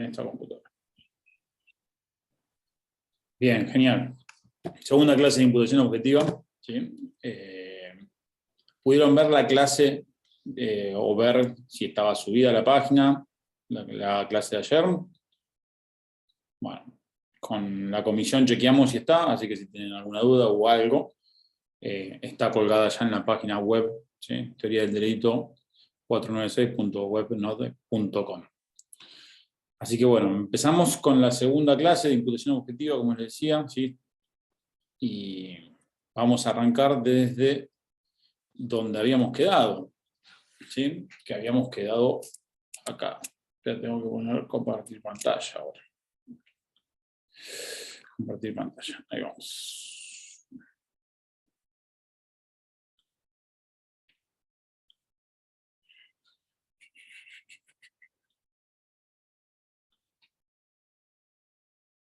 esta computadora. Bien, genial. Segunda clase de imputación objetiva. ¿Sí? ¿Pudieron ver la clase o ver si estaba subida a la página, la clase de ayer? Bueno, con la comisión chequeamos si está, así que si tienen alguna duda o algo, está colgada ya en la página web, ¿sí? Teoría del delito 496.webnode.com. Así que bueno, empezamos con la segunda clase de imputación objetiva, como les decía, ¿sí? Y vamos a arrancar desde donde habíamos quedado, ¿sí? Que habíamos quedado acá. Ya tengo que poner compartir pantalla ahora. Compartir pantalla, ahí vamos.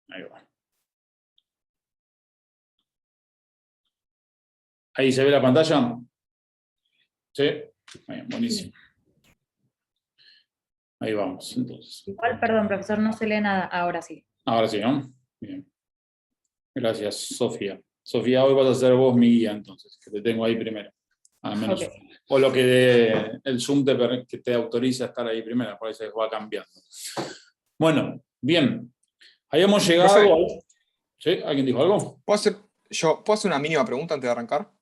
Ahí va. ¿Ahí se ve la pantalla? ¿Sí? Bien, buenísimo. Ahí vamos, entonces. Igual, perdón, profesor, no se lee nada. Ahora sí. Ahora sí, ¿no? Bien. Gracias, Sofía. Sofía, hoy vas a ser vos mi guía, entonces, que te tengo ahí primero. Al menos. Okay. O lo que el Zoom que te autoriza a estar ahí primero, por eso va cambiando. Bueno, bien. Habíamos llegado. ¿Sí? ¿Alguien dijo algo? ¿Puedo hacer una mínima pregunta antes de arrancar?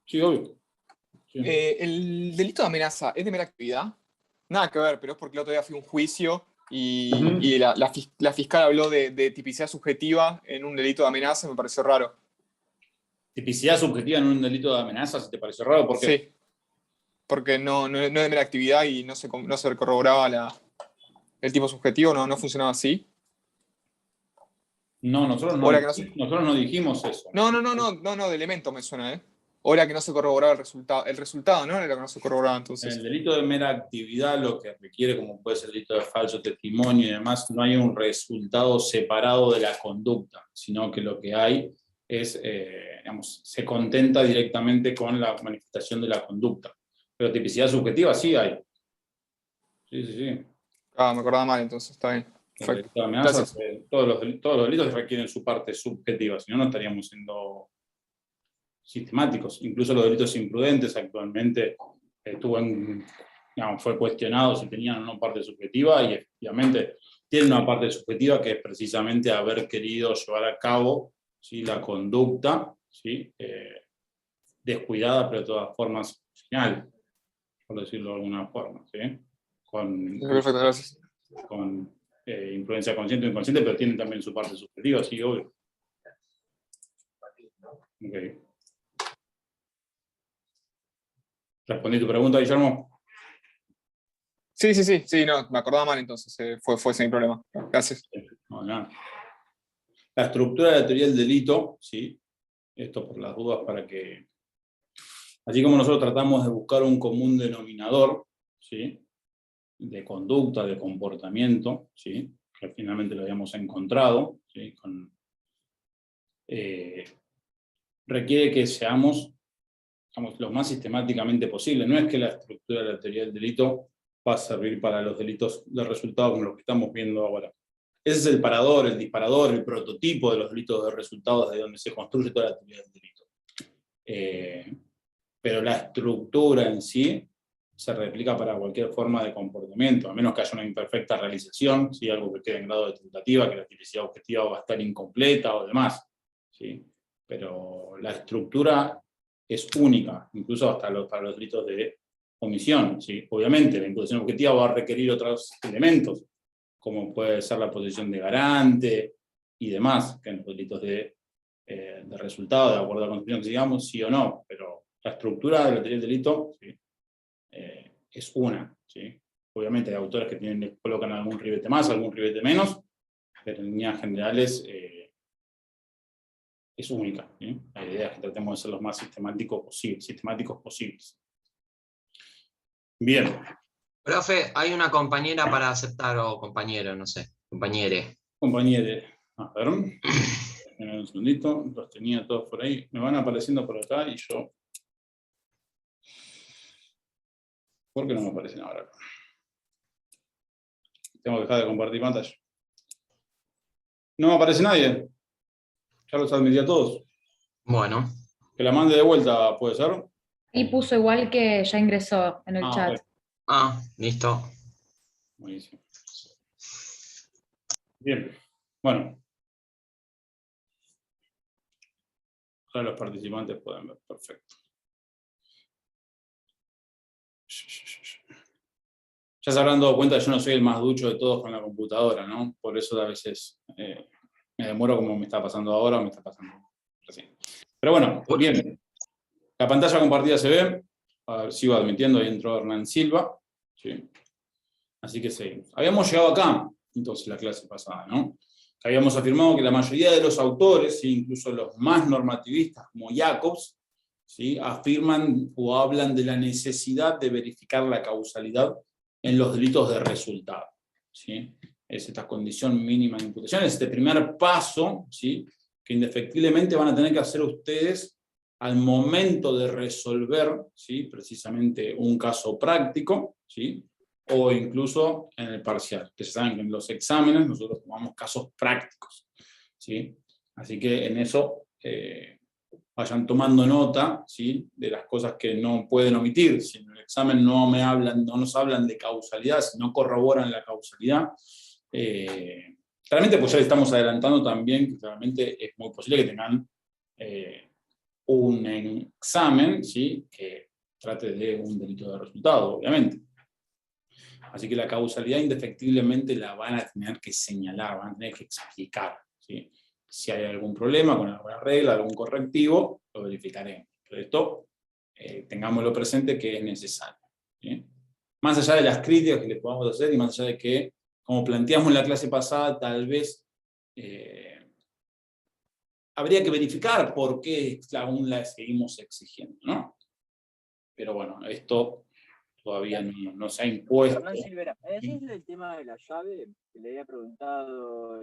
Sí, obvio. Sí. ¿El delito de amenaza es de mera actividad? Nada que ver, pero es porque el otro día fui a un juicio y la fiscal habló de tipicidad subjetiva en un delito de amenaza y me pareció raro. ¿Tipicidad subjetiva en un delito de amenaza? ¿Se te pareció raro? ¿Por qué? Sí, porque no es de mera actividad y no se corroboraba el tipo subjetivo, no funcionaba así. No, nosotros no dijimos eso. No, de elemento me suena, ¿eh? O era que no se corroboraba el resultado, ¿no? Era que no se corroboraba entonces. En el delito de mera actividad, lo que requiere, como puede ser el delito de falso testimonio y demás, no hay un resultado separado de la conducta, sino que lo que hay es, digamos, se contenta directamente con la manifestación de la conducta. Pero tipicidad subjetiva sí hay. Sí. Ah, me acordaba mal, entonces, está bien. El delito de amenaza, todos los delitos requieren su parte subjetiva, si no, no estaríamos siendo sistemáticos. Incluso los delitos imprudentes actualmente fue cuestionado si tenían o no parte subjetiva, y efectivamente tienen una parte subjetiva que es precisamente haber querido llevar a cabo, ¿sí?, la conducta, ¿sí?, descuidada, pero de todas formas final, por decirlo de alguna forma, ¿sí? Perfecto, gracias. Con imprudencia consciente o inconsciente, pero tienen también su parte subjetiva, sí, obvio. Okay. ¿Respondí tu pregunta, Guillermo? Sí, no, me acordaba mal entonces, fue sin problema. Gracias. No, nada. La estructura de la teoría del delito, ¿sí? Esto por las dudas para que... Así como nosotros tratamos de buscar un común denominador, ¿sí?, de conducta, de comportamiento, ¿sí?, que finalmente lo habíamos encontrado, ¿sí?, requiere que seamos lo más sistemáticamente posible. No es que la estructura de la teoría del delito va a servir para los delitos de resultado como los que estamos viendo ahora. Ese es el parador, el disparador, el prototipo de los delitos de resultados, de donde se construye toda la teoría del delito. Pero la estructura en sí se replica para cualquier forma de comportamiento, a menos que haya una imperfecta realización, ¿sí?, algo que quede en grado de tentativa, que la tipicidad objetiva va a estar incompleta o demás, ¿sí? Pero la estructura es única, incluso hasta para los delitos de omisión, ¿sí? Obviamente, la imputación objetiva va a requerir otros elementos, como puede ser la posición de garante y demás, que en los delitos de resultado, de acuerdo a la Constitución, digamos, sí o no, pero la estructura de la teoría del delito, ¿sí?, es una, ¿sí? Obviamente hay autores que colocan algún ribete más, algún ribete menos, pero en líneas generales es única, ¿sí? La idea es que tratemos de ser los más sistemáticos posibles. Bien. Profe, hay una compañera para aceptar, o compañero, no sé, compañere. A ver, un segundito, los tenía todos por ahí, me van apareciendo por acá y yo... ¿Por qué no me aparecen ahora? Tengo que dejar de compartir pantalla. No aparece nadie. Ya los admití a todos. Bueno, Que la mande de vuelta, ¿puede ser? Y puso igual que ya ingresó en el chat. Ok. listo. Buenísimo. Bien. Bueno. Ahora los participantes pueden ver. Perfecto. Ya se habrán dado cuenta que yo no soy el más ducho de todos con la computadora, ¿no? Por eso a veces me demoro como me está pasando ahora o me está pasando recién. Pero bueno, bien. La pantalla compartida se ve. A ver, sigo admitiendo, ahí entró Hernán Silva. ¿Sí? Así que seguimos. Habíamos llegado acá, entonces, la clase pasada, ¿no? Habíamos afirmado que la mayoría de los autores, ¿sí? Incluso los más normativistas, como Jacobs, ¿sí? Afirman o hablan de la necesidad de verificar la causalidad en los delitos de resultado. ¿Sí? Es esta condición mínima de imputación, es este primer paso, ¿sí? Que indefectiblemente van a tener que hacer ustedes al momento de resolver, ¿sí? Precisamente un caso práctico, ¿sí? O incluso en el parcial, que saben que en los exámenes nosotros tomamos casos prácticos, ¿sí? Así que en eso vayan tomando nota, ¿sí? De las cosas que no pueden omitir. Si en el examen no nos hablan de causalidad, si no corroboran la causalidad, claramente pues ya le estamos adelantando también que claramente es muy posible que tengan un examen, ¿sí? Que trate de un delito de resultado, obviamente. Así que la causalidad indefectiblemente la van a tener que señalar, van a tener que explicar, ¿sí? Si hay algún problema con alguna regla, algún correctivo, lo verificaremos. Pero esto, tengámoslo presente que es necesario, ¿sí? Más allá de las críticas que le podamos hacer y más allá de que, como planteamos en la clase pasada, tal vez habría que verificar por qué aún la seguimos exigiendo, ¿no? Pero bueno, esto todavía no se ha impuesto. Hernán Silvera, ¿es el tema de la llave que le había preguntado?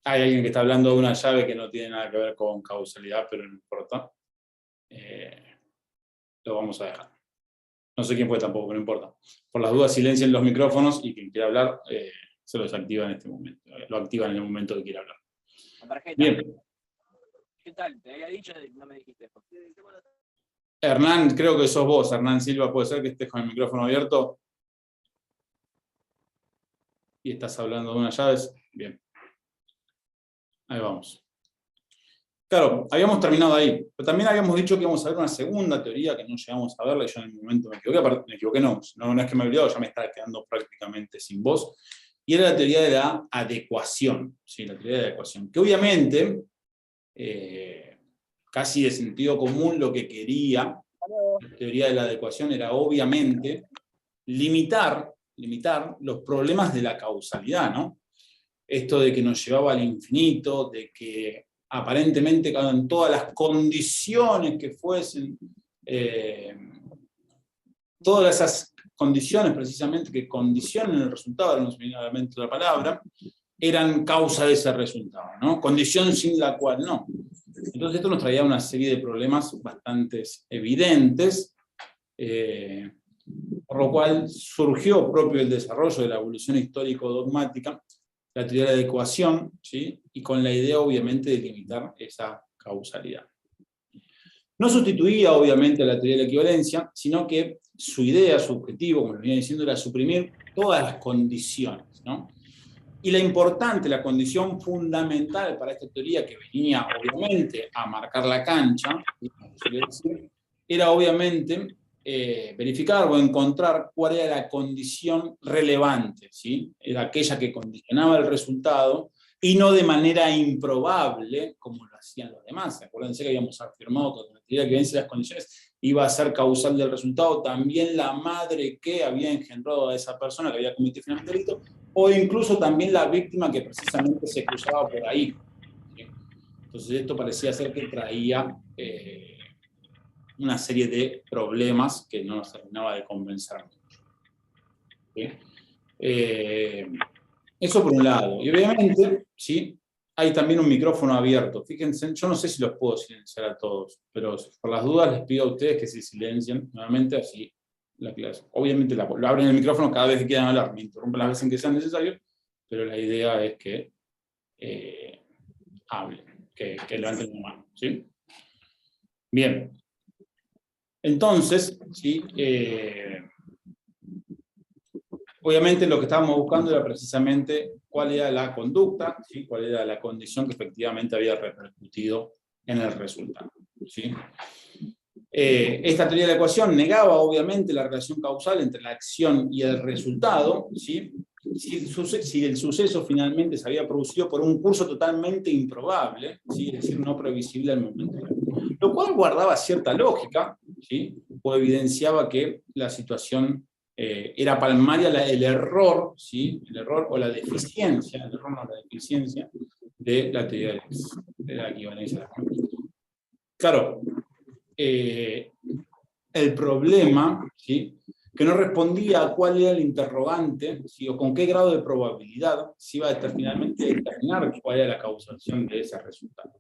Hay alguien que está hablando de una llave que no tiene nada que ver con causalidad, pero no importa. Lo vamos a dejar. No sé quién fue tampoco, pero no importa. Por las dudas, silencien los micrófonos y quien quiera hablar se los activa en este momento. Lo activan en el momento que quiera hablar. La tarjeta. Bien. ¿Qué tal? Te había dicho y no me dijiste. Hernán, creo que sos vos, Hernán Silva, puede ser que estés con el micrófono abierto y estás hablando de unas llaves. Bien. Ahí vamos. Claro, habíamos terminado ahí, pero también habíamos dicho que íbamos a ver una segunda teoría que no llegamos a verla y yo en el momento me equivoqué, no es que me he olvidado, ya me estaba quedando prácticamente sin voz, y era la teoría de la adecuación, ¿sí? La teoría de la adecuación, que obviamente, casi de sentido común, lo que quería la teoría de la adecuación era obviamente limitar los problemas de la causalidad, ¿no? Esto de que nos llevaba al infinito, de que aparentemente en todas las condiciones que fuesen, todas esas condiciones precisamente que condicionan el resultado, no se me viene a la mente la palabra, eran causa de ese resultado, ¿no? Condición sin la cual no. Entonces esto nos traía una serie de problemas bastante evidentes, por lo cual surgió propio el desarrollo de la evolución histórico-dogmática, la teoría de la adecuación, ¿sí? Y con la idea obviamente de limitar esa causalidad. No sustituía obviamente a la teoría de la equivalencia, sino que su idea, su objetivo, como les venía diciendo, era suprimir todas las condiciones, ¿no? Y la condición fundamental para esta teoría, que venía obviamente a marcar la cancha, era obviamente verificar o encontrar cuál era la condición relevante, ¿sí? Era aquella que condicionaba el resultado y no de manera improbable, como lo hacían los demás. Acuérdense que habíamos afirmado que con la teoría que vence las condiciones iba a ser causal del resultado también la madre que había engendrado a esa persona que había cometido finalmente el delito, o incluso también la víctima que precisamente se cruzaba por ahí, ¿sí? Entonces esto parecía ser que traía una serie de problemas que no nos terminaba de convencer mucho, ¿sí? Eso por un lado. Y obviamente, ¿sí? Hay también un micrófono abierto. Fíjense, yo no sé si los puedo silenciar a todos, pero por las dudas les pido a ustedes que se silencien nuevamente, así la clase. Obviamente lo abren el micrófono cada vez que quieran hablar, me interrumpen las veces en que sean necesarios, pero la idea es que hable, que levanten la mano, ¿sí? Bien. Entonces, ¿sí? Obviamente lo que estábamos buscando era precisamente cuál era la conducta, ¿sí? Cuál era la condición que efectivamente había repercutido en el resultado, ¿sí? Esta teoría de la ecuación negaba obviamente la relación causal entre la acción y el resultado, ¿sí? Si el suceso finalmente se había producido por un curso totalmente improbable, ¿sí? Es decir, no previsible al momento. Lo cual guardaba cierta lógica, ¿sí? O evidenciaba que la situación era palmaria el error, ¿sí? El error o la deficiencia, el error no, la deficiencia de la teoría de la equivalencia de la cuántica. Claro, el problema, ¿sí? Que no respondía a cuál era el interrogante, ¿sí? O con qué grado de probabilidad se iba a finalmente determinar cuál era la causación de ese resultado,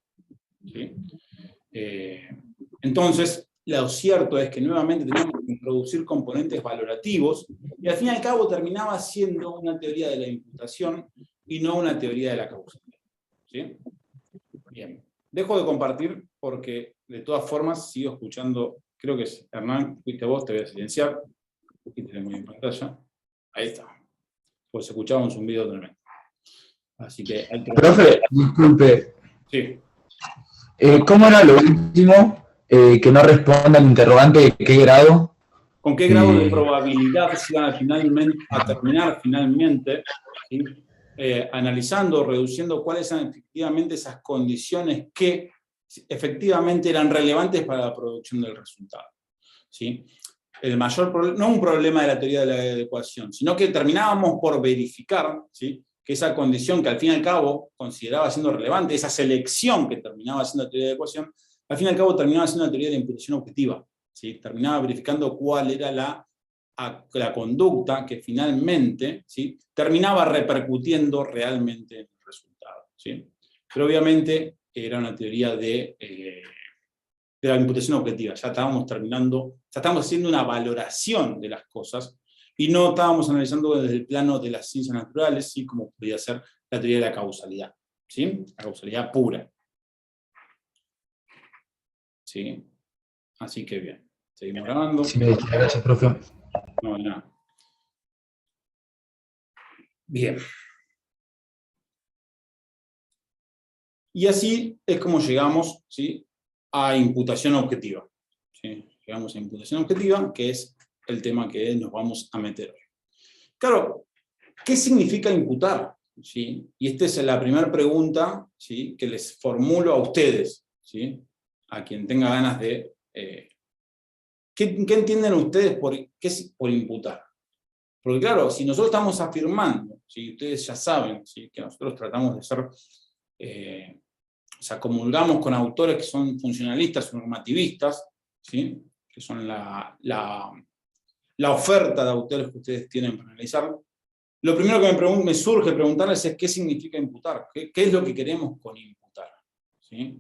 ¿sí? Entonces, lo cierto es que nuevamente teníamos que introducir componentes valorativos y al fin y al cabo terminaba siendo una teoría de la imputación y no una teoría de la causalidad, ¿sí? Bien, dejo de compartir porque de todas formas sigo escuchando, creo que es Hernán, fuiste vos, te voy a silenciar, aquí tenemos en pantalla, ahí está, pues se escuchaba un zumbido tremendo. Así que hay que... Profe, disculpe. Sí. ¿Cómo era lo último que no responda al interrogante de qué grado? ¿Con qué grado de probabilidad se van a terminar finalmente, ¿sí? Analizando, reduciendo cuáles eran efectivamente esas condiciones que efectivamente eran relevantes para la producción del resultado, ¿sí? El mayor problema, no un problema de la teoría de la ecuación, sino que terminábamos por verificar, ¿sí? Que esa condición que al fin y al cabo consideraba siendo relevante, esa selección que terminaba siendo la teoría de la ecuación, al fin y al cabo terminaba siendo una teoría de imputación objetiva, ¿sí? Terminaba verificando cuál era la conducta que finalmente, ¿sí? Terminaba repercutiendo realmente en el resultado, ¿sí? Pero obviamente era una teoría de la imputación objetiva. Ya estábamos haciendo una valoración de las cosas y no estábamos analizando desde el plano de las ciencias naturales, ¿sí? Como podría ser la teoría de la causalidad, ¿sí? La causalidad pura, ¿sí? Así que bien, seguimos grabando. Sí, gracias, profe. No, de nada. Bien. Y así es como llegamos, ¿sí? A imputación objetiva, ¿sí? Llegamos a imputación objetiva, que es el tema que nos vamos a meter hoy. Claro, ¿qué significa imputar? ¿Sí? Y esta es la primera pregunta, ¿sí? Que les formulo a ustedes, ¿sí? A quien tenga ganas de... ¿qué entienden ustedes por imputar? Porque claro, si nosotros estamos afirmando, ¿sí? Ustedes ya saben, ¿sí? Que nosotros tratamos de ser... o sea, comulgamos con autores que son funcionalistas o normativistas, ¿sí? Que son la oferta de autores que ustedes tienen para analizar. Lo primero que me surge preguntarles es qué significa imputar, qué es lo que queremos con imputar, ¿sí?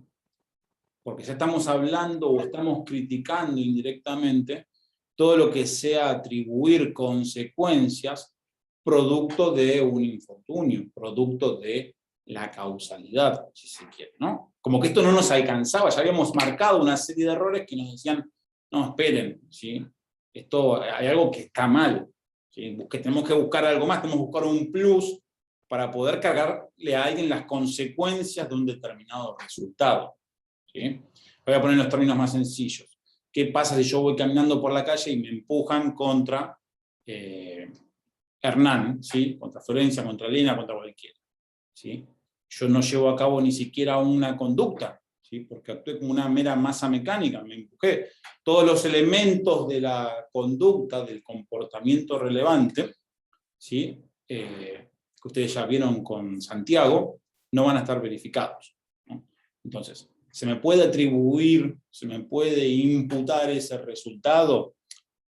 Porque ya estamos hablando o estamos criticando indirectamente todo lo que sea atribuir consecuencias producto de un infortunio, producto de la causalidad, si se quiere, ¿no? Como que esto no nos alcanzaba, ya habíamos marcado una serie de errores que nos decían, no, esperen, ¿sí? Esto, hay algo que está mal, ¿sí? Que tenemos que buscar algo más, tenemos que buscar un plus para poder cargarle a alguien las consecuencias de un determinado resultado, ¿sí? Voy a poner los términos más sencillos. ¿Qué pasa si yo voy caminando por la calle y me empujan contra Hernán, ¿sí? Contra Florencia, contra Elena, contra cualquiera, ¿sí? Yo no llevo a cabo ni siquiera una conducta, ¿sí? Porque actué como una mera masa mecánica, me empujé. Todos los elementos de la conducta, del comportamiento relevante, ¿sí? Que ustedes ya vieron con Santiago, no van a estar verificados, ¿no? Entonces, ¿se me puede atribuir, se me puede imputar ese resultado?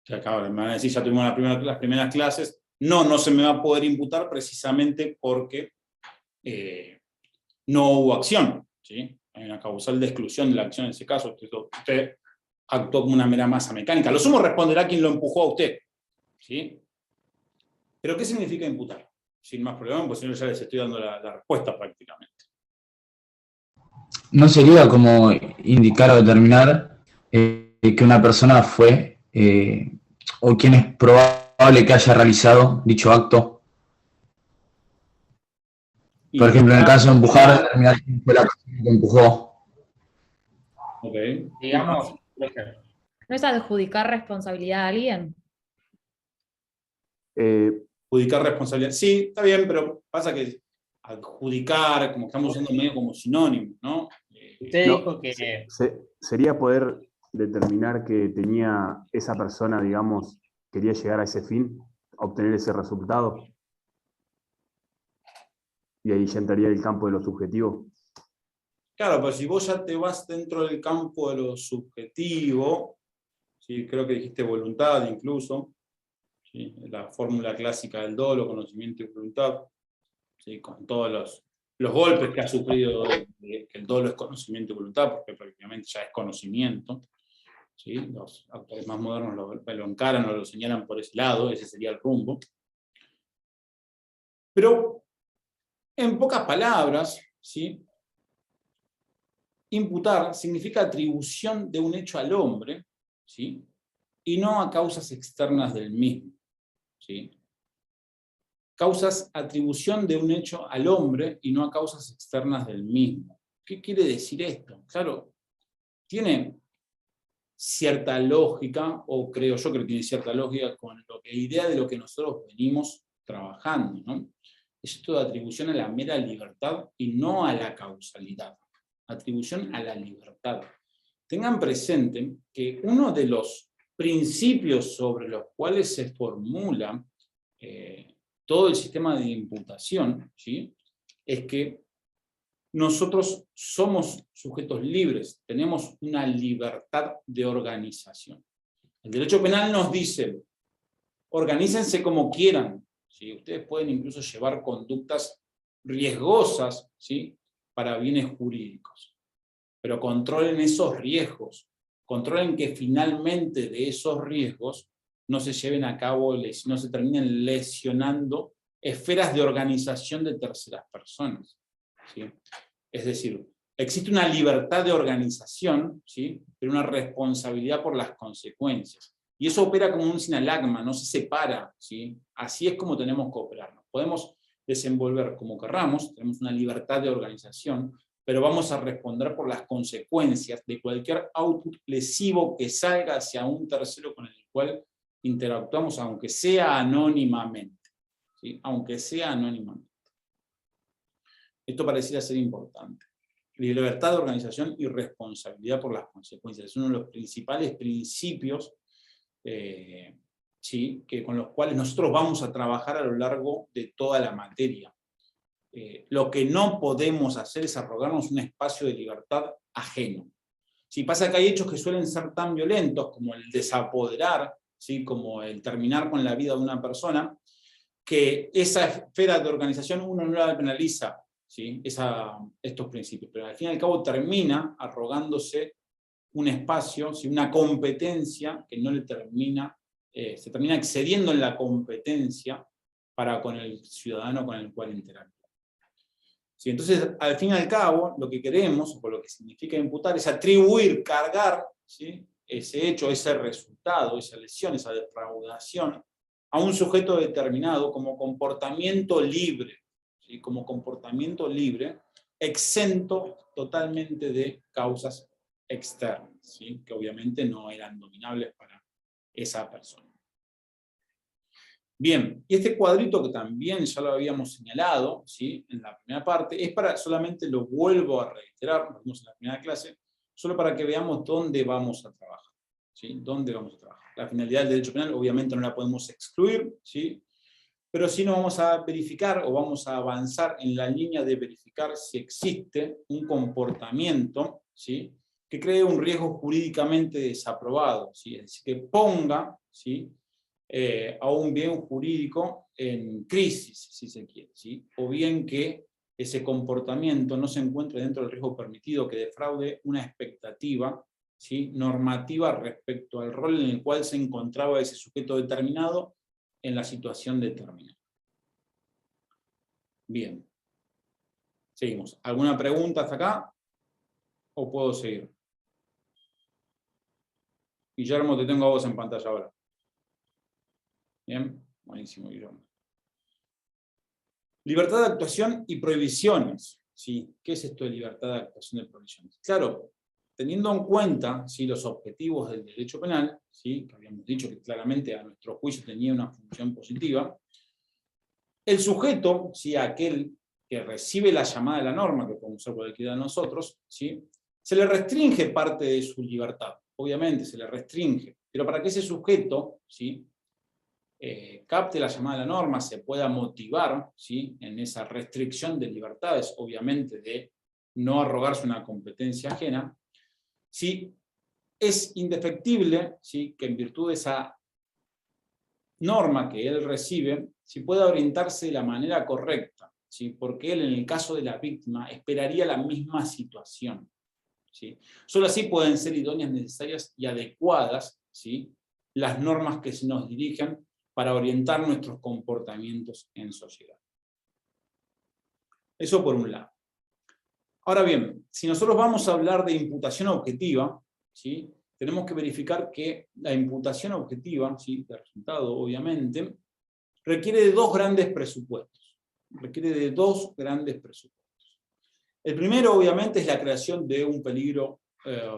Que acá me van a decir, ya tuvimos las primeras clases. No se me va a poder imputar precisamente porque no hubo acción, ¿sí? Hay una causal de exclusión de la acción en ese caso. Usted actuó como una mera masa mecánica. Lo sumo responderá quien lo empujó a usted, ¿sí? Pero ¿qué significa imputar? Sin más problema, pues si no ya les estoy dando la respuesta prácticamente. no sería como indicar o determinar que una persona fue o quién es probable que haya realizado dicho acto. Por ejemplo, en el caso de empujar, determinar quién fue la persona que empujó. Ok. Digamos, por ejemplo, ¿No es adjudicar responsabilidad a alguien? Adjudicar responsabilidad. Sí, está bien, pero pasa que adjudicar, como estamos usando medio como sinónimo, ¿no? usted No, dijo que sería poder determinar que tenía esa persona, digamos, quería llegar a ese fin, obtener ese resultado. Y ahí ya entraría el campo de lo subjetivo. Claro, pero si vos ya te vas dentro del campo de lo subjetivo, ¿sí? Creo que dijiste voluntad incluso, ¿sí? La fórmula clásica del dolo, conocimiento y voluntad, ¿sí? Con todos los golpes que ha sufrido, que el dolo es conocimiento y voluntad, porque prácticamente ya es conocimiento, ¿sí? Los autores más modernos lo encaran o lo señalan por ese lado, ese sería el rumbo. Pero, en pocas palabras, ¿sí? Imputar significa atribución de un hecho al hombre, ¿sí? Y no a causas externas del mismo, ¿sí? Atribución de un hecho al hombre y no a causas externas del mismo. ¿Qué quiere decir esto? Claro, tiene cierta lógica, o creo yo que tiene cierta lógica con la idea de lo que nosotros venimos trabajando, ¿no? Es esto de atribución a la mera libertad y no a la causalidad. Atribución a la libertad. Tengan presente que uno de los principios sobre los cuales se formula todo el sistema de imputación, ¿sí? Es que nosotros somos sujetos libres, tenemos una libertad de organización. El derecho penal nos dice, organícense como quieran, ¿sí? Ustedes pueden incluso llevar conductas riesgosas, ¿sí? Para bienes jurídicos, pero controlen esos riesgos, controlen que finalmente de esos riesgos no se lleven a cabo, no se terminen lesionando esferas de organización de terceras personas, ¿sí? Es decir, existe una libertad de organización, ¿sí? Pero una responsabilidad por las consecuencias. Y eso opera como un sinalagma, no se separa, ¿sí? Así es como tenemos que operar. Nos podemos desenvolver como querramos, tenemos una libertad de organización, pero vamos a responder por las consecuencias de cualquier output lesivo que salga hacia un tercero con el cual interactuamos, aunque sea anónimamente, ¿sí? Aunque sea anónimamente. Esto pareciera ser importante. Libertad de organización y responsabilidad por las consecuencias. Es uno de los principales principios ¿sí? Con los cuales nosotros vamos a trabajar a lo largo de toda la materia. Lo que no podemos hacer es arrogarnos un espacio de libertad ajeno. Si pasa que hay hechos que suelen ser tan violentos como el desapoderar, ¿sí? Como el terminar con la vida de una persona, que esa esfera de organización uno no la penaliza, ¿sí? Estos principios, pero al fin y al cabo termina arrogándose un espacio, ¿sí? Una competencia que no le termina, se termina excediendo en la competencia para con el ciudadano con el cual interactúa. ¿Sí? Entonces, al fin y al cabo, lo que queremos, o lo que significa imputar, es atribuir, cargar, ¿sí? Ese hecho, ese resultado, esa lesión, esa defraudación, a un sujeto determinado como comportamiento libre, ¿sí? Como comportamiento libre, exento totalmente de causas externas, ¿sí? Que obviamente no eran dominables para esa persona. Bien, y este cuadrito que también ya lo habíamos señalado, ¿sí? En la primera parte, es para, solamente lo vuelvo a reiterar, lo vimos en la primera clase, solo para que veamos dónde vamos a trabajar, ¿sí? ¿Dónde vamos a trabajar? La finalidad del derecho penal obviamente no la podemos excluir, ¿sí? Pero sí nos vamos a verificar o vamos a avanzar en la línea de verificar si existe un comportamiento, ¿sí? Que cree un riesgo jurídicamente desaprobado, ¿sí? Es decir, que ponga, ¿sí? A un bien jurídico en crisis, si se quiere, ¿sí? O bien que ese comportamiento no se encuentre dentro del riesgo permitido, que defraude una expectativa, ¿sí? Normativa respecto al rol en el cual se encontraba ese sujeto determinado en la situación determinada. Bien. Seguimos. ¿Alguna pregunta hasta acá? ¿O puedo seguir? Guillermo, te tengo a vos en pantalla ahora. Bien, buenísimo, Guillermo. Libertad de actuación y prohibiciones. ¿Sí? ¿Qué es esto de libertad de actuación y prohibiciones? Claro, teniendo en cuenta, ¿sí?, los objetivos del derecho penal, ¿sí?, que habíamos dicho que claramente a nuestro juicio tenía una función positiva, el sujeto, ¿sí?, aquel que recibe la llamada de la norma, que podemos ser cualquiera de nosotros, ¿sí?, se le restringe parte de su libertad. Obviamente se le restringe, pero para que ese sujeto, ¿sí?, capte la llamada de la norma, se pueda motivar, ¿sí?, en esa restricción de libertades, obviamente de no arrogarse una competencia ajena, ¿sí?, es indefectible, ¿sí?, que en virtud de esa norma que él recibe, ¿sí?, pueda orientarse de la manera correcta, ¿sí?, porque él, en el caso de la víctima, esperaría la misma situación, ¿sí? Solo así pueden ser idóneas, necesarias y adecuadas, ¿sí?, las normas que se nos dirigen para orientar nuestros comportamientos en sociedad. Eso por un lado. Ahora bien, si nosotros vamos a hablar de imputación objetiva, ¿sí?, tenemos que verificar que la imputación objetiva, ¿sí?, de resultado, obviamente, requiere de dos grandes presupuestos. Requiere de dos grandes presupuestos. El primero, obviamente, es la creación de un peligro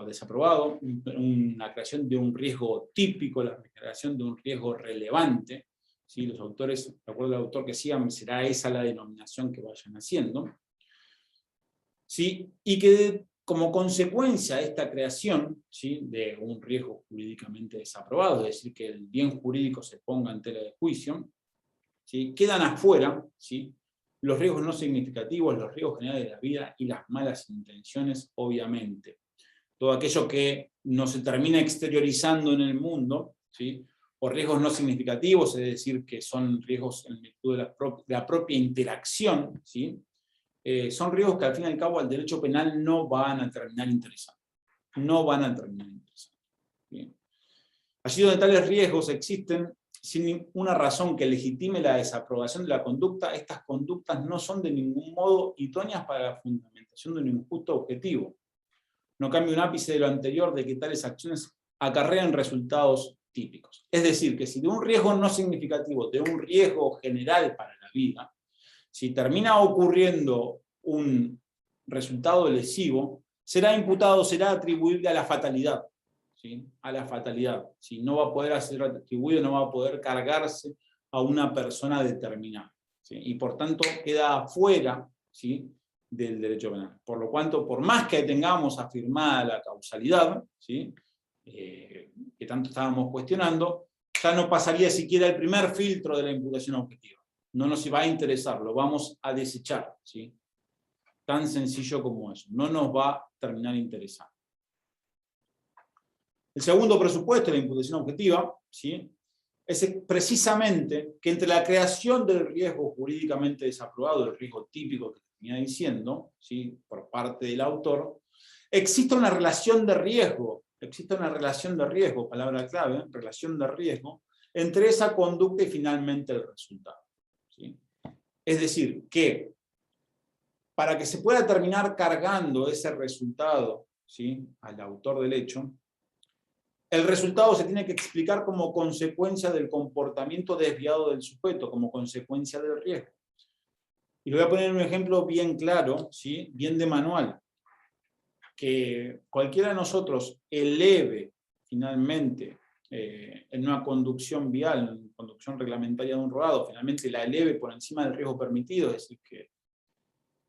desaprobado, una creación de un riesgo típico, la creación de un riesgo relevante. ¿Sí? Los autores, de acuerdo al autor que sigan, será esa la denominación que vayan haciendo. ¿Sí? Y que como consecuencia de esta creación, ¿sí?, de un riesgo jurídicamente desaprobado, es decir, que el bien jurídico se ponga en tela de juicio, ¿sí?, quedan afuera, ¿sí?, los riesgos no significativos, los riesgos generales de la vida y las malas intenciones, obviamente. Todo aquello que no se termina exteriorizando en el mundo, ¿sí?, o riesgos no significativos, es decir, que son riesgos en virtud de la propia interacción, ¿sí?, son riesgos que al fin y al cabo al derecho penal no van a terminar interesando. No van a terminar interesando. ¿Bien? Allí donde tales riesgos existen, sin ninguna razón que legitime la desaprobación de la conducta, estas conductas no son de ningún modo idóneas para la fundamentación de un injusto objetivo. No cambia un ápice de lo anterior de que tales acciones acarrean resultados típicos. Es decir, que si de un riesgo no significativo, de un riesgo general para la vida, si termina ocurriendo un resultado lesivo, será imputado, será atribuible a la fatalidad. ¿Sí? A la fatalidad. ¿Sí? No va a poder ser atribuido, no va a poder cargarse a una persona determinada. ¿Sí? Y por tanto queda fuera, ¿sí?, del derecho penal. Por lo cual, por más que tengamos afirmada la causalidad, ¿sí?, que tanto estábamos cuestionando, ya no pasaría siquiera el primer filtro de la imputación objetiva. No nos va a interesar, lo vamos a desechar. ¿Sí? Tan sencillo como eso. No nos va a terminar interesando. El segundo presupuesto de la imputación objetiva, ¿sí?, es precisamente que entre la creación del riesgo jurídicamente desaprobado, el riesgo típico que venía diciendo, ¿sí?, por parte del autor, existe una relación de riesgo, palabra clave, relación de riesgo, entre esa conducta y finalmente el resultado. ¿Sí? Es decir, que para que se pueda terminar cargando ese resultado, ¿sí?, al autor del hecho, el resultado se tiene que explicar como consecuencia del comportamiento desviado del sujeto, como consecuencia del riesgo. Y le voy a poner un ejemplo bien claro, ¿sí?, bien de manual. Que cualquiera de nosotros eleve finalmente en una conducción vial, en conducción reglamentaria de un rodado, finalmente la eleve por encima del riesgo permitido, es decir,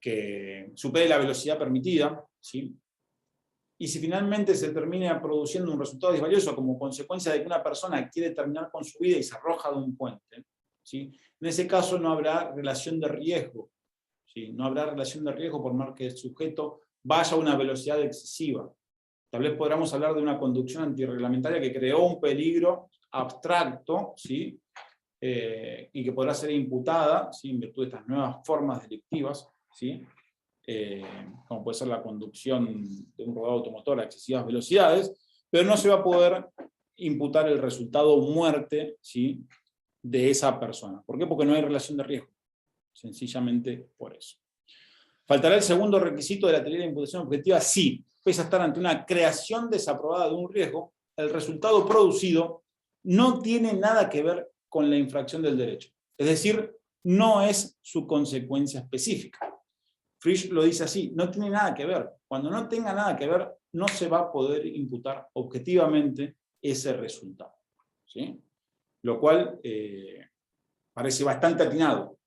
que supere la velocidad permitida, ¿sí?, y si finalmente se termina produciendo un resultado disvalioso como consecuencia de que una persona quiere terminar con su vida y se arroja de un puente, ¿sí?, en ese caso no habrá relación de riesgo, ¿sí?, no habrá relación de riesgo por más que el sujeto vaya a una velocidad excesiva. Tal vez podamos hablar de una conducción antirreglamentaria que creó un peligro abstracto, ¿sí?, y que podrá ser imputada, ¿sí?, en virtud de estas nuevas formas delictivas, ¿sí?, como puede ser la conducción de un rodado automotor a excesivas velocidades, pero no se va a poder imputar el resultado muerte, ¿sí?, de esa persona. ¿Por qué? Porque no hay relación de riesgo. Sencillamente por eso. ¿Faltará el segundo requisito de la teoría de imputación objetiva? Sí. pese a estar ante una creación desaprobada de un riesgo, el resultado producido no tiene nada que ver con la infracción del derecho. Es decir, no es su consecuencia específica. Frisch lo dice así, no tiene nada que ver. Cuando no tenga nada que ver, no se va a poder imputar objetivamente ese resultado. ¿Sí? Lo cual parece bastante atinado.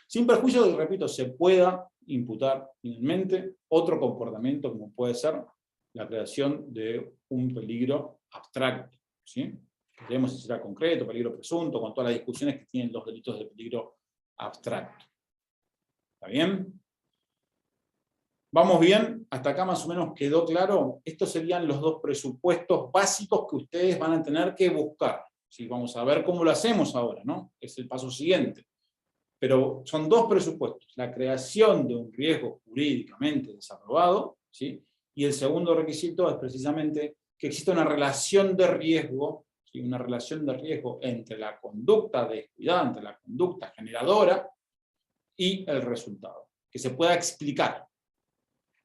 Sin perjuicio de que, repito, se pueda imputar finalmente otro comportamiento como puede ser la creación de un peligro abstracto. ¿Sí? Veremos si será concreto, peligro presunto, con todas las discusiones que tienen los delitos de peligro abstracto. ¿Está bien? ¿Vamos bien? ¿Hasta acá más o menos quedó claro? Estos serían los dos presupuestos básicos que ustedes van a tener que buscar. ¿Sí? Vamos a ver cómo lo hacemos ahora, ¿no? Es el paso siguiente. Pero son dos presupuestos. La creación de un riesgo jurídicamente desaprobado, ¿sí? Y el segundo requisito es precisamente que exista una relación de riesgo, ¿sí? Una relación de riesgo entre la conducta descuidada, entre la conducta generadora y el resultado, que se pueda explicar.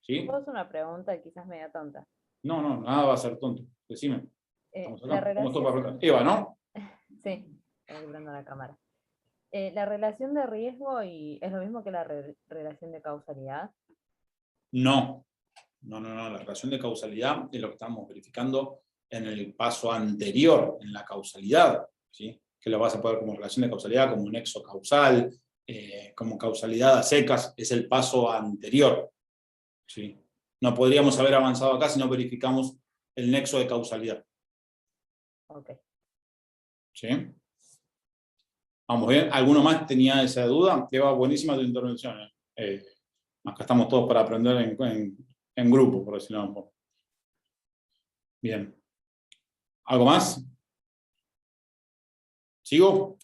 ¿Sí? ¿Puedo hacer una pregunta quizás media tonta? No, nada va a ser tonto. Decime. Estamos acá. La relación... Eva, ¿no? Sí, estoy viendo la cámara. ¿La relación de riesgo es lo mismo que la relación de causalidad? No. La relación de causalidad es lo que estamos verificando en el paso anterior, en la causalidad, ¿sí? Que lo vas a poder como relación de causalidad, como nexo causal, como causalidad a secas, es el paso anterior. ¿Sí? No podríamos haber avanzado acá si no verificamos el nexo de causalidad. Ok. ¿Sí? Vamos bien. ¿Alguno más tenía esa duda? Eva, buenísima tu intervención. Acá estamos todos para aprender en grupo, por decirlo de alguna forma. Bien. ¿Algo más? ¿Sigo?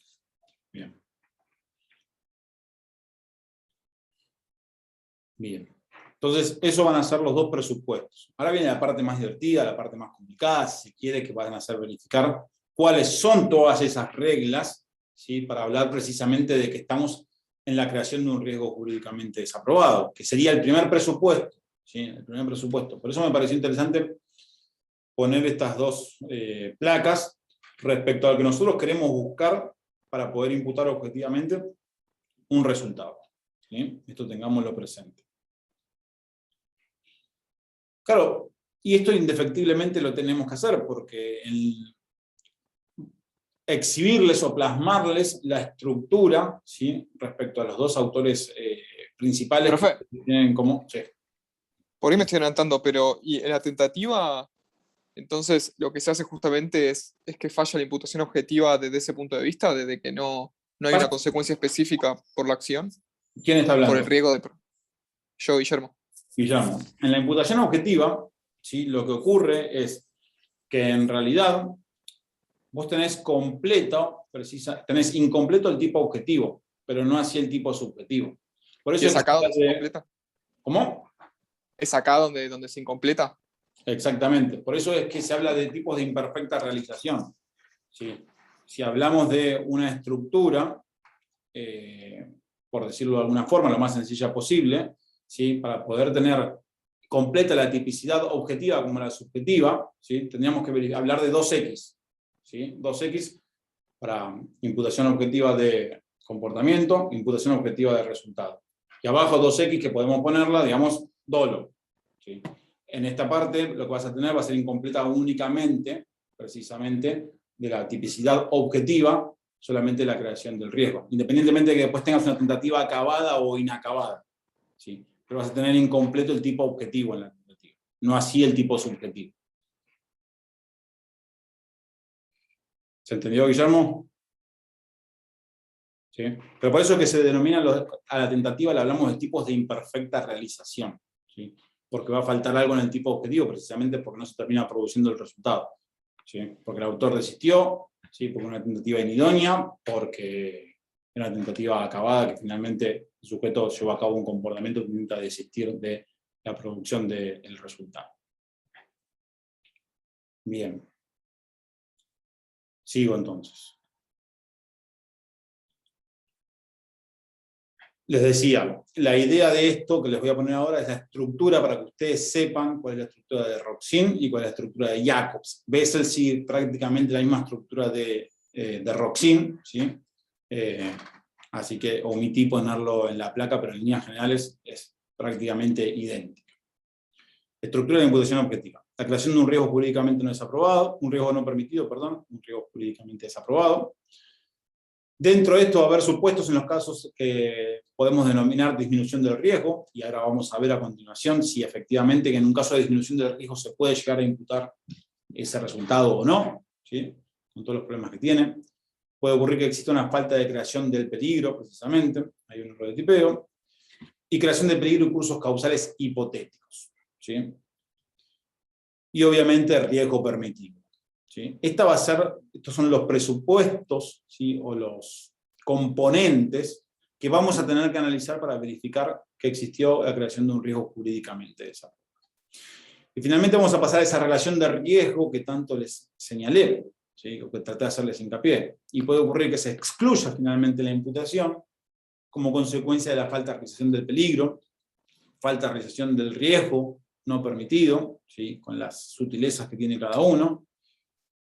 Bien. Bien. Entonces, esos van a ser los dos presupuestos. Ahora viene la parte más divertida, la parte más complicada, si se quiere, que van a hacer verificar cuáles son todas esas reglas, ¿sí? Para hablar precisamente de que estamos en la creación de un riesgo jurídicamente desaprobado, que sería el primer presupuesto. ¿Sí? El primer presupuesto. Por eso me pareció interesante poner estas dos placas respecto a lo que nosotros queremos buscar para poder imputar objetivamente un resultado. ¿Sí? Esto tengámoslo presente. Claro, y esto indefectiblemente lo tenemos que hacer, porque exhibirles o plasmarles la estructura, ¿sí? Respecto a los dos autores principales. Profe, que tienen como... Sí. Por ahí me estoy adelantando, pero ¿y en la tentativa, entonces lo que se hace justamente es que falla la imputación objetiva desde ese punto de vista, desde que no hay una consecuencia específica por la acción? ¿Quién está hablando? Por el riesgo de... Yo, Guillermo. Guillermo. En la imputación objetiva, ¿sí? Lo que ocurre es que en realidad vos tenés tenés incompleto el tipo objetivo, pero no así el tipo subjetivo. Por eso ¿Y es acá donde se incompleta? ¿Cómo? ¿Es acá donde se incompleta? Exactamente. Por eso es que se habla de tipos de imperfecta realización. ¿Sí? Si hablamos de una estructura, por decirlo de alguna forma, lo más sencilla posible, ¿sí? Para poder tener completa la tipicidad objetiva como la subjetiva, ¿sí? Tendríamos que hablar de 2X. ¿Sí? 2X para imputación objetiva de comportamiento, imputación objetiva de resultado. Y abajo 2X que podemos ponerla, digamos, dolo. ¿Sí? En esta parte lo que vas a tener va a ser incompleta únicamente, precisamente, de la tipicidad objetiva, solamente la creación del riesgo. Independientemente de que después tengas una tentativa acabada o inacabada. ¿Sí? Pero vas a tener incompleto el tipo objetivo en la tentativa, no así el tipo subjetivo. ¿Se entendió, Guillermo? ¿Sí? Pero por eso es que se denomina a la tentativa, le hablamos de tipos de imperfecta realización. ¿Sí? Porque va a faltar algo en el tipo objetivo, precisamente porque no se termina produciendo el resultado. ¿Sí? Porque el autor desistió, ¿sí? Porque una tentativa inidónea, porque era una tentativa acabada que finalmente el sujeto llevó a cabo un comportamiento que intenta desistir de la producción del resultado. Bien. Sigo entonces. les decía, la idea de esto que les voy a poner ahora es la estructura para que ustedes sepan cuál es la estructura de Roxin y cuál es la estructura de Jacobs. Bessel sigue prácticamente la misma estructura de Roxin, ¿sí? Así que omití ponerlo en la placa, pero en líneas generales es prácticamente idéntica. Estructura de imputación objetiva. La creación de un riesgo jurídicamente no desaprobado, un riesgo no permitido, perdón, un riesgo jurídicamente desaprobado. Dentro de esto va a haber supuestos en los casos que podemos denominar disminución del riesgo, y ahora vamos a ver a continuación si efectivamente que en un caso de disminución del riesgo se puede llegar a imputar ese resultado o no, ¿sí? Con todos los problemas que tiene. Puede ocurrir que exista una falta de creación del peligro, precisamente, hay un error de tipeo, y creación de peligro y cursos causales hipotéticos, ¿sí? Y obviamente riesgo permitido, ¿sí? Estos son los presupuestos, ¿sí? O los componentes que vamos a tener que analizar para verificar que existió la creación de un riesgo jurídicamente desaprobado. Y finalmente vamos a pasar a esa relación de riesgo que tanto les señalé, ¿sí? O que traté de hacerles hincapié. Y puede ocurrir que se excluya finalmente la imputación como consecuencia de la falta de realización del peligro, falta de realización del riesgo no permitido, ¿sí? Con las sutilezas que tiene cada uno,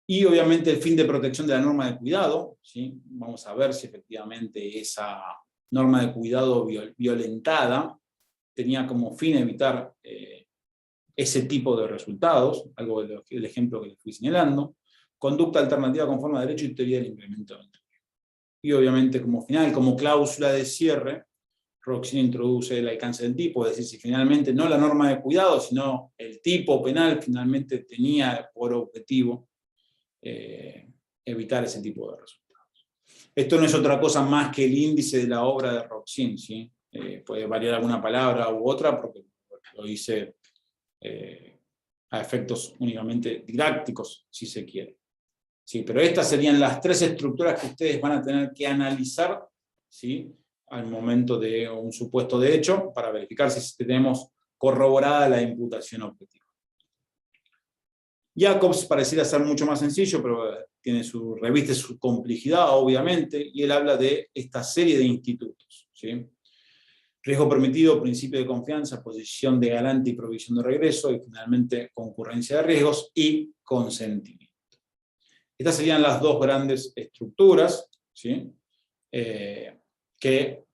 y obviamente el fin de protección de la norma de cuidado, ¿sí? Vamos a ver si efectivamente esa norma de cuidado violentada tenía como fin evitar ese tipo de resultados, algo del ejemplo que les fui señalando, conducta alternativa conforme a derecho y teoría del incremento del riesgo. Y obviamente como final, como cláusula de cierre, Roxin introduce el alcance del tipo, es decir, si finalmente no la norma de cuidado, sino el tipo penal finalmente tenía por objetivo evitar ese tipo de resultados. Esto no es otra cosa más que el índice de la obra de Roxin, ¿sí? Puede variar alguna palabra u otra, porque lo hice a efectos únicamente didácticos, si se quiere. Sí, pero estas serían las tres estructuras que ustedes van a tener que analizar, ¿sí? Al momento de un supuesto de hecho, para verificar si tenemos corroborada la imputación objetiva. Jacobs pareciera ser mucho más sencillo, pero reviste su complejidad, obviamente, y él habla de esta serie de institutos, ¿sí? Riesgo permitido, principio de confianza, posición de garante y provisión de regreso, y finalmente concurrencia de riesgos y consentimiento. Estas serían las dos grandes estructuras, ¿sí? Que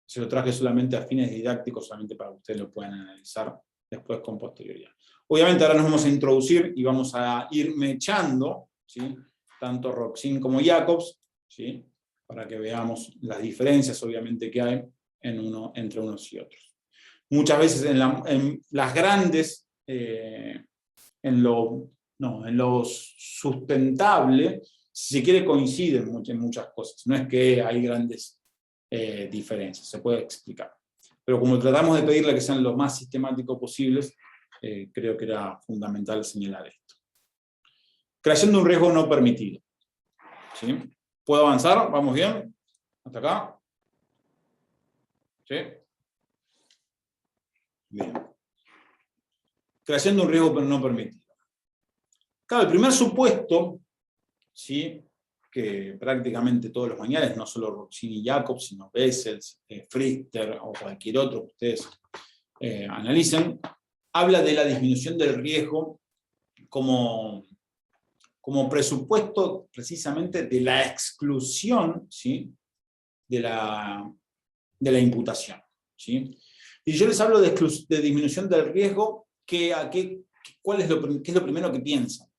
se lo traje solamente a fines didácticos, solamente para que ustedes lo puedan analizar después con posterioridad. Obviamente ahora nos vamos a introducir y vamos a ir mechando, ¿sí? Tanto Roxin como Jacobs, ¿sí? Para que veamos las diferencias obviamente que hay entre unos y otros. Muchas veces en las grandes, en lo sustentable, si se quiere coinciden en muchas cosas, no es que hay grandes diferencias, se puede explicar. Pero como tratamos de pedirle que sean lo más sistemáticos posibles, creo que era fundamental señalar esto. Creación de un riesgo no permitido, ¿sí? ¿Puedo avanzar? ¿Vamos bien? ¿Hasta acá? ¿Sí? Bien. Creación de un riesgo no permitido. Claro, el primer supuesto, ¿sí? Que prácticamente todos los manuales, no solo Roxin y Jacobs, sino Bessel, Pfister o cualquier otro que ustedes analicen, habla de la disminución del riesgo como presupuesto precisamente de la exclusión, ¿sí? de la imputación, ¿sí? Y yo les hablo de disminución del riesgo, ¿qué es lo primero que piensan?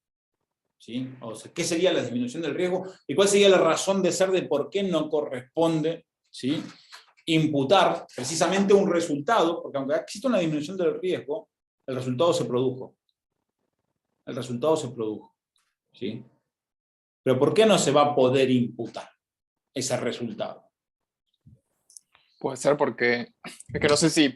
¿Sí? O sea, ¿qué sería la disminución del riesgo? ¿Y cuál sería la razón de ser de por qué no corresponde, ¿sí? Imputar precisamente un resultado? Porque aunque existe una disminución del riesgo, el resultado se produjo. El resultado se produjo, ¿sí? Pero ¿por qué no se va a poder imputar ese resultado? Puede ser porque, es que no sé si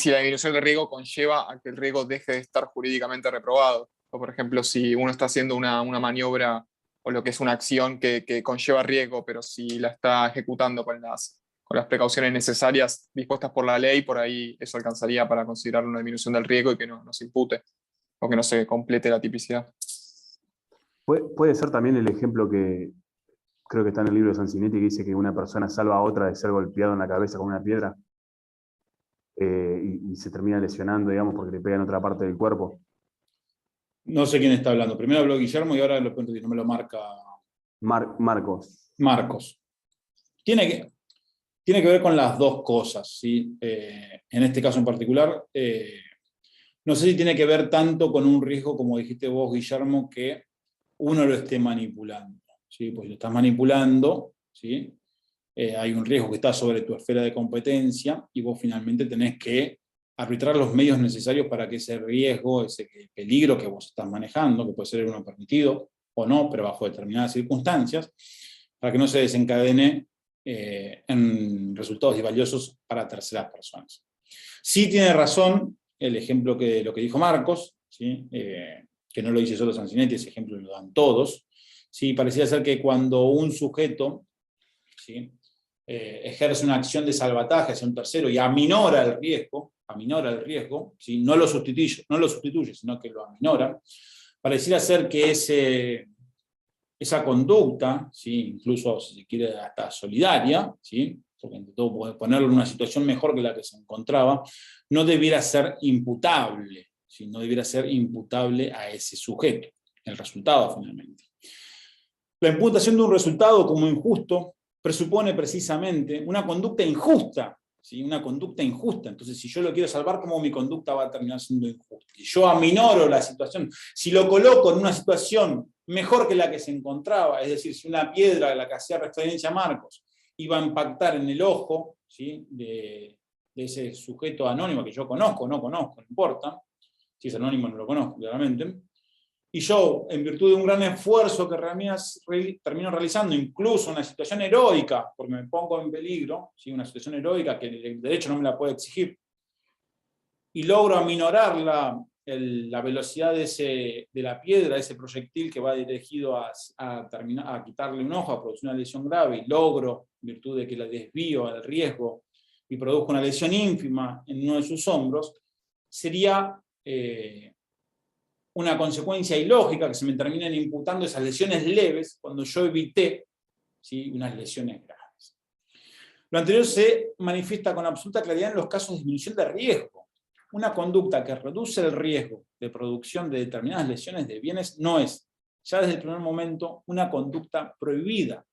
la disminución del riesgo conlleva a que el riesgo deje de estar jurídicamente reprobado. O por ejemplo, si uno está haciendo una maniobra o lo que es una acción que conlleva riesgo, pero si la está ejecutando con las precauciones necesarias dispuestas por la ley, por ahí eso alcanzaría para considerar una disminución del riesgo y que no se impute, o que no se complete la tipicidad. Puede ser también el ejemplo que creo que está en el libro de Sansinetti, que dice que una persona salva a otra de ser golpeado en la cabeza con una piedra y se termina lesionando, digamos, porque le pega en otra parte del cuerpo. No sé quién está hablando. Primero habló Guillermo y ahora no me lo marca Marcos. Marcos. Tiene que ver con las dos cosas, ¿sí? En este caso en particular, no sé si tiene que ver tanto con un riesgo, como dijiste vos, Guillermo, que uno lo esté manipulando, ¿sí? Pues lo estás manipulando, ¿sí? Hay un riesgo que está sobre tu esfera de competencia y vos finalmente tenés que arbitrar los medios necesarios para que ese riesgo, ese peligro que vos estás manejando, que puede ser uno permitido o no, pero bajo determinadas circunstancias, para que no se desencadene en resultados valiosos para terceras personas. Sí tiene razón el ejemplo lo que dijo Marcos, ¿sí? Que no lo dice solo Sansinetti, ese ejemplo lo dan todos. ¿Sí? Parecía ser que cuando un sujeto, ¿sí? Ejerce una acción de salvataje hacia un tercero y aminora el riesgo, ¿sí? no lo sustituye, sino que lo aminora, pareciera ser que esa conducta, ¿sí? Incluso si se quiere hasta solidaria, ¿sí? Porque intentó ponerlo en una situación mejor que la que se encontraba, no debiera ser imputable, ¿sí? No debiera ser imputable a ese sujeto, el resultado finalmente. La imputación de un resultado como injusto presupone precisamente una conducta injusta, ¿sí? Una conducta injusta. Entonces, si yo lo quiero salvar, ¿cómo mi conducta va a terminar siendo injusta? Si yo aminoro la situación, si lo coloco en una situación mejor que la que se encontraba, es decir, si una piedra a la que hacía referencia Marcos iba a impactar en el ojo, ¿sí? de ese sujeto anónimo que yo conozco, no importa, si es anónimo no lo conozco, claramente, y yo, en virtud de un gran esfuerzo que termino realizando, incluso una situación heroica, porque me pongo en peligro, ¿sí? Una situación heroica que el derecho no me la puede exigir, y logro aminorar la velocidad de la piedra, ese proyectil que va dirigido a quitarle un ojo, a producir una lesión grave, y logro, en virtud de que la desvío al riesgo, y produzco una lesión ínfima en uno de sus hombros, sería una consecuencia ilógica que se me terminen imputando esas lesiones leves cuando yo evité, ¿sí? Unas lesiones graves. Lo anterior se manifiesta con absoluta claridad en los casos de disminución de riesgo. Una conducta que reduce el riesgo de producción de determinadas lesiones de bienes no es, ya desde el primer momento, una conducta prohibida.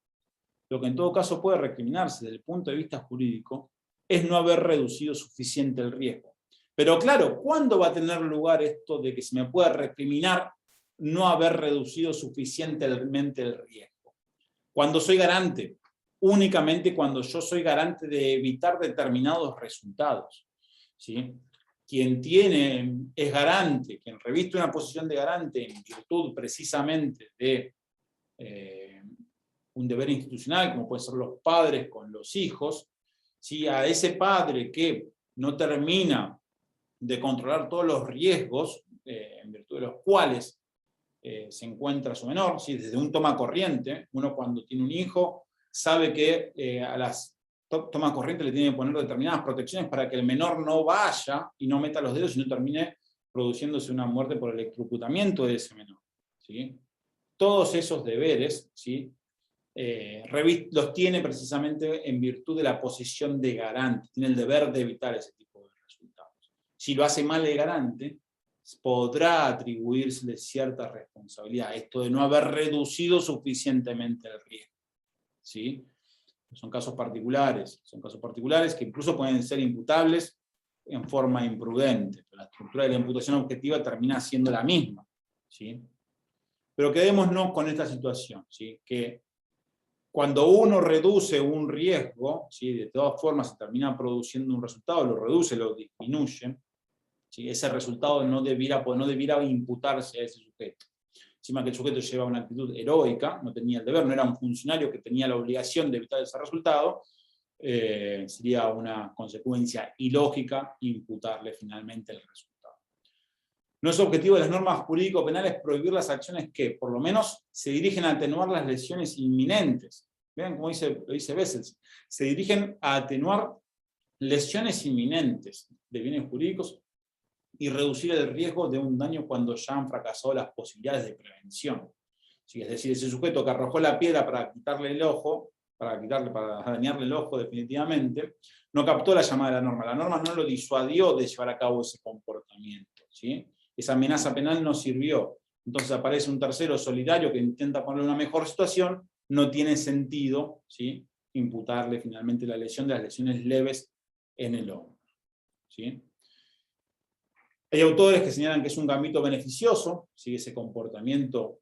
Lo que en todo caso puede recriminarse desde el punto de vista jurídico es no haber reducido suficiente el riesgo. Pero claro, ¿cuándo va a tener lugar esto de que se me pueda recriminar no haber reducido suficientemente el riesgo? Cuando soy garante, únicamente cuando yo soy garante de evitar determinados resultados, ¿sí? Quien es garante, quien reviste una posición de garante en virtud precisamente de un deber institucional, como pueden ser los padres con los hijos, ¿sí? A ese padre que no termina de controlar todos los riesgos en virtud de los cuales se encuentra su menor, ¿sí? Desde un toma corriente, uno cuando tiene un hijo sabe que a las tomas corrientes le tiene que poner determinadas protecciones para que el menor no vaya y no meta los dedos y no termine produciéndose una muerte por electrocutamiento de ese menor, ¿sí? Todos esos deberes, ¿sí? Los tiene precisamente en virtud de la posición de garante, tiene el deber de evitar ese tipo de resultados. Si lo hace mal el garante, podrá atribuírsele cierta responsabilidad, esto de no haber reducido suficientemente el riesgo, ¿sí? Son casos particulares que incluso pueden ser imputables en forma imprudente, pero la estructura de la imputación objetiva termina siendo la misma, ¿sí? Pero quedémonos con esta situación, ¿sí? Que cuando uno reduce un riesgo, ¿sí? De todas formas se termina produciendo un resultado, lo reduce, lo disminuye, ¿sí? Ese resultado no debiera imputarse a ese sujeto. Encima que el sujeto lleva una actitud heroica, no tenía el deber, no era un funcionario que tenía la obligación de evitar ese resultado, sería una consecuencia ilógica imputarle finalmente el resultado. No es objetivo de las normas jurídico-penales prohibir las acciones que, por lo menos, se dirigen a atenuar las lesiones inminentes. Vean cómo lo dice Wessels, se dirigen a atenuar lesiones inminentes de bienes jurídicos y reducir el riesgo de un daño cuando ya han fracasado las posibilidades de prevención. ¿sí? Es decir, ese sujeto que arrojó la piedra para quitarle el ojo, para dañarle el ojo definitivamente, no captó la llamada de la norma. La norma no lo disuadió de llevar a cabo ese comportamiento, ¿sí? Esa amenaza penal no sirvió. Entonces aparece un tercero solidario que intenta ponerle una mejor situación, no tiene sentido, ¿sí?, imputarle finalmente la lesión de las lesiones leves en el hombro, ¿sí? Hay autores que señalan que es un gambito beneficioso, ¿sí?, ese comportamiento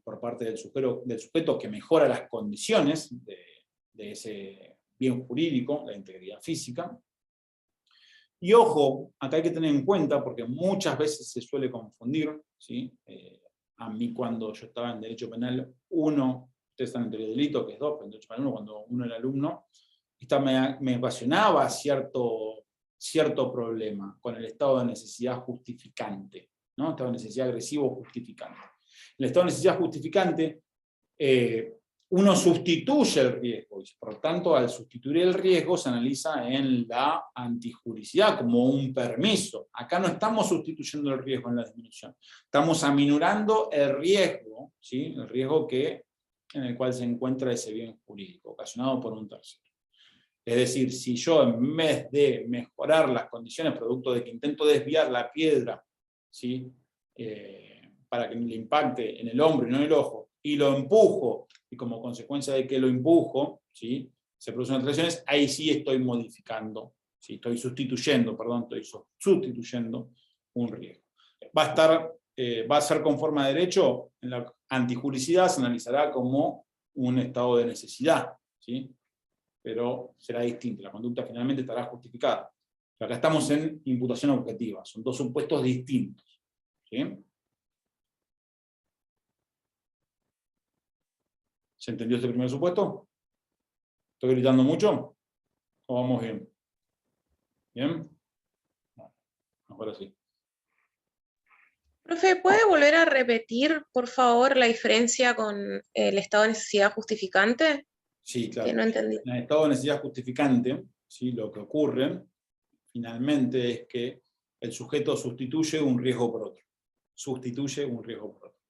por parte del sujeto que mejora las condiciones de ese bien jurídico, la integridad física. Y ojo, acá hay que tener en cuenta, porque muchas veces se suele confundir, ¿sí? A mí cuando yo estaba en Derecho Penal 1, ustedes están en Teoría de Delito, que es 2, pero en Derecho Penal 1, cuando uno era alumno, me ocasionaba cierto problema con el estado de necesidad justificante, ¿no? Estado de necesidad agresivo justificante. El estado de necesidad justificante, uno sustituye el riesgo, y por tanto, al sustituir el riesgo se analiza en la antijuricidad como un permiso. Acá no estamos sustituyendo el riesgo en la disminución, estamos aminorando el riesgo, ¿sí?, el riesgo en el cual se encuentra ese bien jurídico, ocasionado por un tercero. Es decir, si yo en vez de mejorar las condiciones producto de que intento desviar la piedra, ¿sí?, para que le impacte en el hombro y no en el ojo, y lo empujo, y como consecuencia de que lo empujo, ¿sí?, se producen otras lesiones, ahí sí estoy modificando, ¿sí?, estoy sustituyendo un riesgo. Va a ser conforme a derecho, en la antijuricidad se analizará como un estado de necesidad, ¿sí?, pero será distinto, la conducta finalmente estará justificada. Pero acá estamos en imputación objetiva, son dos supuestos distintos, ¿sí? ¿Se entendió este primer supuesto? ¿Estoy gritando mucho? ¿O vamos bien? ¿Bien? Bueno, ahora sí. Profe, ¿puede volver a repetir, por favor, la diferencia con el estado de necesidad justificante? Sí, claro. Que no entendí. En el estado de necesidad justificante, ¿sí?, lo que ocurre finalmente es que el sujeto sustituye un riesgo por otro. Sustituye un riesgo por otro.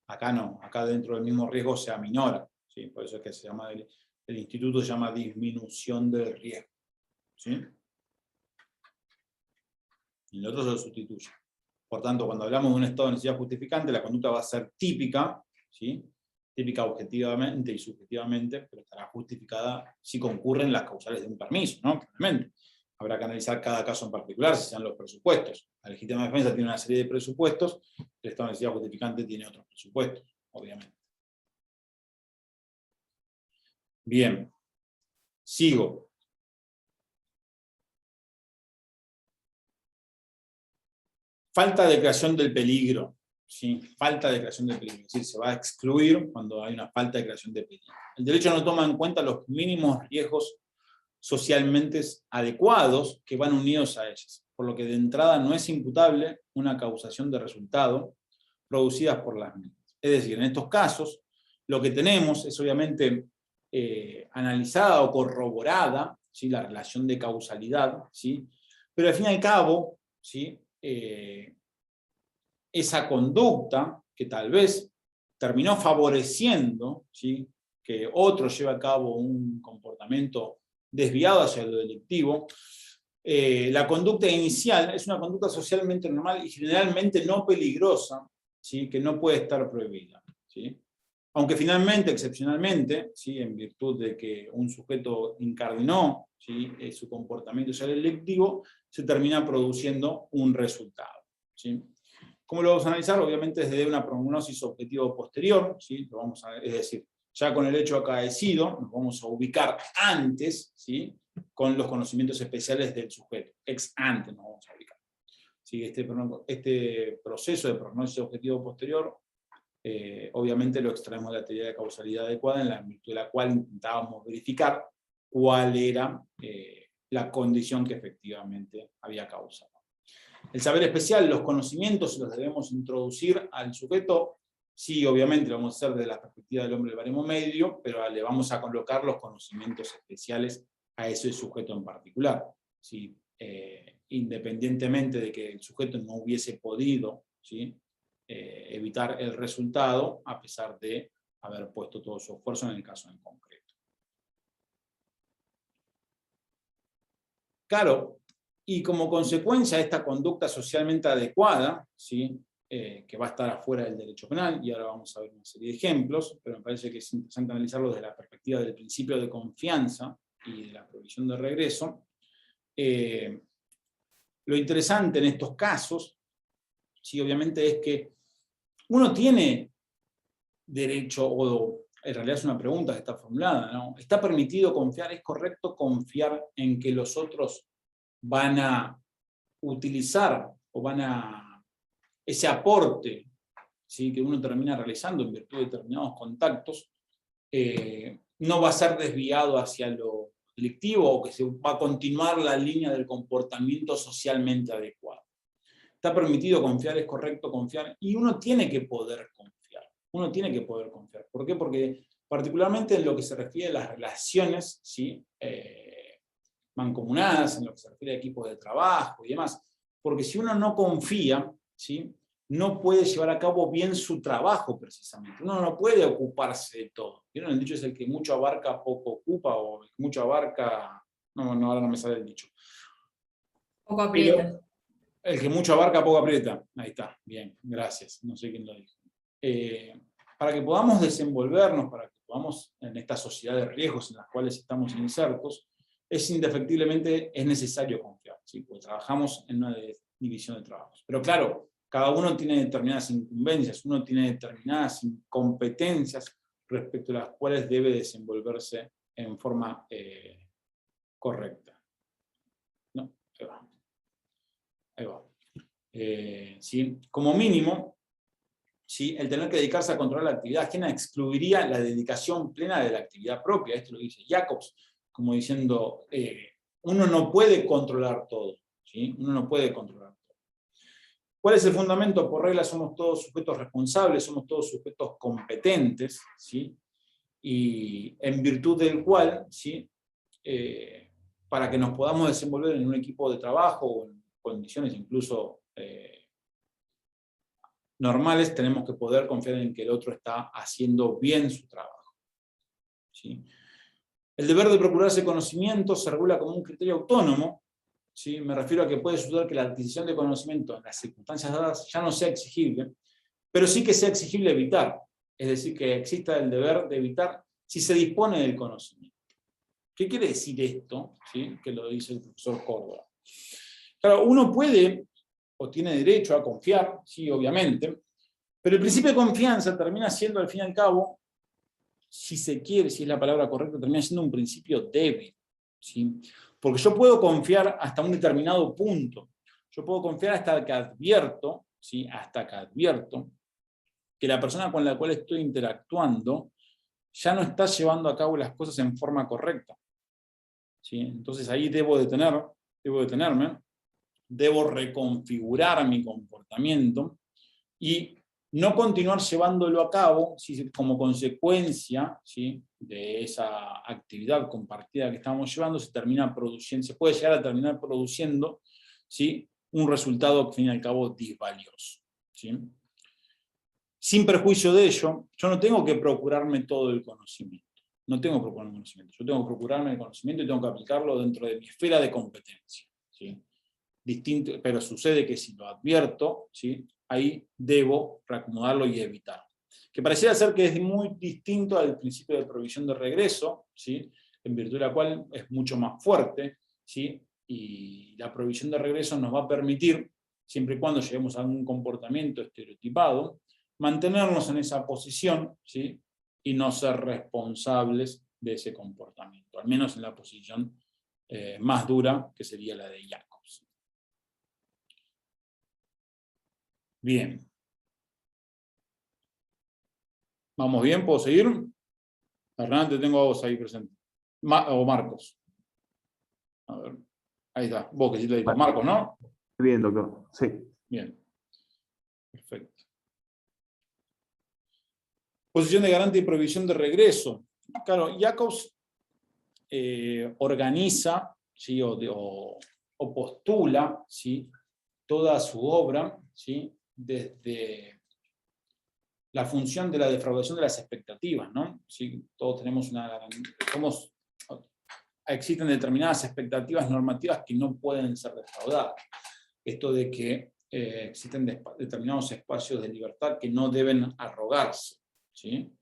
Acá no, acá dentro del mismo riesgo se aminora, ¿sí? Por eso es que se llama el instituto se llama disminución del riesgo, ¿sí? Y el otro se lo sustituye. Por tanto, cuando hablamos de un estado de necesidad justificante, la conducta va a ser típica, ¿sí?, típica objetivamente y subjetivamente, pero estará justificada si concurren las causales de un permiso, ¿no? Claramente. Habrá que analizar cada caso en particular, si sean los presupuestos. La legítima defensa tiene una serie de presupuestos, el estado de necesidad justificante tiene otros presupuestos, obviamente. Bien. Sigo. Falta de creación del peligro. ¿Sí? Falta de creación de peligro. Es decir, se va a excluir cuando hay una falta de creación de peligro. El derecho no toma en cuenta los mínimos riesgos socialmente adecuados que van unidos a ellas, por lo que de entrada no es imputable una causación de resultado producidas por las mismas. Es decir, en estos casos, lo que tenemos es obviamente analizada o corroborada, ¿sí?, la relación de causalidad, ¿sí?, pero al fin y al cabo, ¿sí?, esa conducta que tal vez terminó favoreciendo, ¿sí?, que otro lleve a cabo un comportamiento desviado hacia lo delictivo, la conducta inicial es una conducta socialmente normal y generalmente no peligrosa, ¿sí?, que no puede estar prohibida, ¿sí? Aunque finalmente, excepcionalmente, ¿sí?, en virtud de que un sujeto incardinó, ¿sí?, su comportamiento social delictivo, se termina produciendo un resultado, ¿sí? ¿Cómo lo vamos a analizar? Obviamente desde una prognosis objetivo posterior, ¿sí? Es decir, ya con el hecho acaecido, nos vamos a ubicar antes, ¿sí?, con los conocimientos especiales del sujeto. Ex ante nos vamos a ubicar. ¿Sí? Este proceso de prognosis objetivo posterior, obviamente lo extraemos de la teoría de causalidad adecuada, en la virtud de la cual intentábamos verificar cuál era la condición que efectivamente había causado. El saber especial, los conocimientos los debemos introducir al sujeto. Sí, obviamente lo vamos a hacer desde la perspectiva del hombre del baremo medio, pero le vamos a colocar los conocimientos especiales a ese sujeto en particular. ¿Sí? Independientemente de que el sujeto no hubiese podido, ¿sí?, evitar el resultado a pesar de haber puesto todo su esfuerzo en el caso en concreto. Claro, y como consecuencia de esta conducta socialmente adecuada, ¿sí? Que va a estar afuera del derecho penal, y ahora vamos a ver una serie de ejemplos, pero me parece que es interesante analizarlo desde la perspectiva del principio de confianza y de la provisión de regreso. Lo interesante en estos casos, sí, obviamente, es que uno tiene derecho, o en realidad es una pregunta que está formulada, ¿no? ¿Está permitido confiar? ¿Es correcto confiar en que los otros van a utilizar o van a ese aporte, ¿sí? Que uno termina realizando en virtud de determinados contactos, no va a ser desviado hacia lo delictivo o que se va a continuar la línea del comportamiento socialmente adecuado? Está permitido confiar, es correcto confiar, y uno tiene que poder confiar. Uno tiene que poder confiar. ¿Por qué? Porque particularmente en lo que se refiere a las relaciones, ¿sí? Mancomunadas, en lo que se refiere a equipos de trabajo y demás, porque si uno no confía, ¿sí? No puede llevar a cabo bien su trabajo precisamente. Uno no puede ocuparse de todo. ¿Vieron? El dicho es el que mucho abarca, poco ocupa, o el que mucho abarca... No, ahora no me sale el dicho. Poco aprieta. El que mucho abarca, poco aprieta. Ahí está, bien, gracias. No sé quién lo dijo. Para que podamos desenvolvernos, para que podamos, en esta sociedad de riesgos en las cuales estamos insertos, indefectiblemente es necesario confiar, ¿sí? Porque trabajamos en una división de trabajos. Pero claro, cada uno tiene determinadas incumbencias, uno tiene determinadas competencias respecto a las cuales debe desenvolverse en forma correcta. ¿No? Ahí va. Ahí va. ¿Sí? Como mínimo, ¿sí? El tener que dedicarse a controlar la actividad ajena excluiría la dedicación plena de la actividad propia. Esto lo dice Jacobs, como diciendo, uno no puede controlar todo, ¿sí? Uno no puede controlar todo. ¿Cuál es el fundamento? Por regla somos todos sujetos responsables, somos todos sujetos competentes, ¿sí? Y en virtud del cual, ¿sí? Para que nos podamos desenvolver en un equipo de trabajo o en condiciones incluso normales, tenemos que poder confiar en que el otro está haciendo bien su trabajo, ¿sí? El deber de procurarse conocimiento se regula como un criterio autónomo, ¿sí? Me refiero a que puede suceder que la adquisición de conocimiento en las circunstancias dadas ya no sea exigible, pero sí que sea exigible evitar, es decir, que exista el deber de evitar si se dispone del conocimiento. ¿Qué quiere decir esto? ¿Sí? Que lo dice el profesor Córdoba. Claro, uno puede o tiene derecho a confiar, sí, obviamente, pero el principio de confianza termina siendo, al fin y al cabo, si se quiere, si es la palabra correcta, termina siendo un principio débil, ¿sí? Porque yo puedo confiar hasta un determinado punto. Yo puedo confiar hasta que advierto, ¿sí? Hasta que advierto que la persona con la cual estoy interactuando ya no está llevando a cabo las cosas en forma correcta, ¿sí? Entonces ahí debo detenerme, debo reconfigurar mi comportamiento y no continuar llevándolo a cabo, ¿sí? Como consecuencia, ¿sí? De esa actividad compartida que estamos llevando, se puede llegar a terminar produciendo, ¿sí? Un resultado que al fin y al cabo disvalioso, ¿sí? Sin perjuicio de ello, yo no tengo que procurarme todo el conocimiento. No tengo que procurarme el conocimiento. Yo tengo que procurarme el conocimiento y tengo que aplicarlo dentro de mi esfera de competencia, ¿sí? Distinto, pero sucede que si lo advierto, ¿sí? Ahí debo reacomodarlo y evitarlo. Que pareciera ser que es muy distinto al principio de provisión de regreso, ¿sí? En virtud de la cual es mucho más fuerte, ¿sí? Y la provisión de regreso nos va a permitir, siempre y cuando lleguemos a un comportamiento estereotipado, mantenernos en esa posición, ¿sí? Y no ser responsables de ese comportamiento, al menos en la posición más dura, que sería la de Jacobs. Bien. ¿Vamos bien? ¿Puedo seguir? Hernán, te tengo a vos ahí presente. O Marcos. A ver. Ahí está. Vos que sí te digo. Marcos, ¿no? Bien, doctor. Sí. Bien. Perfecto. Posición de garante y provisión de regreso. Claro, Jacobs organiza, ¿sí? o postula, ¿sí? Toda su obra, ¿sí? Desde la función de la defraudación de las expectativas, ¿no? ¿Sí? Todos tenemos existen determinadas expectativas normativas que no pueden ser defraudadas. Esto de que existen determinados espacios de libertad que no deben arrogarse, ¿sí?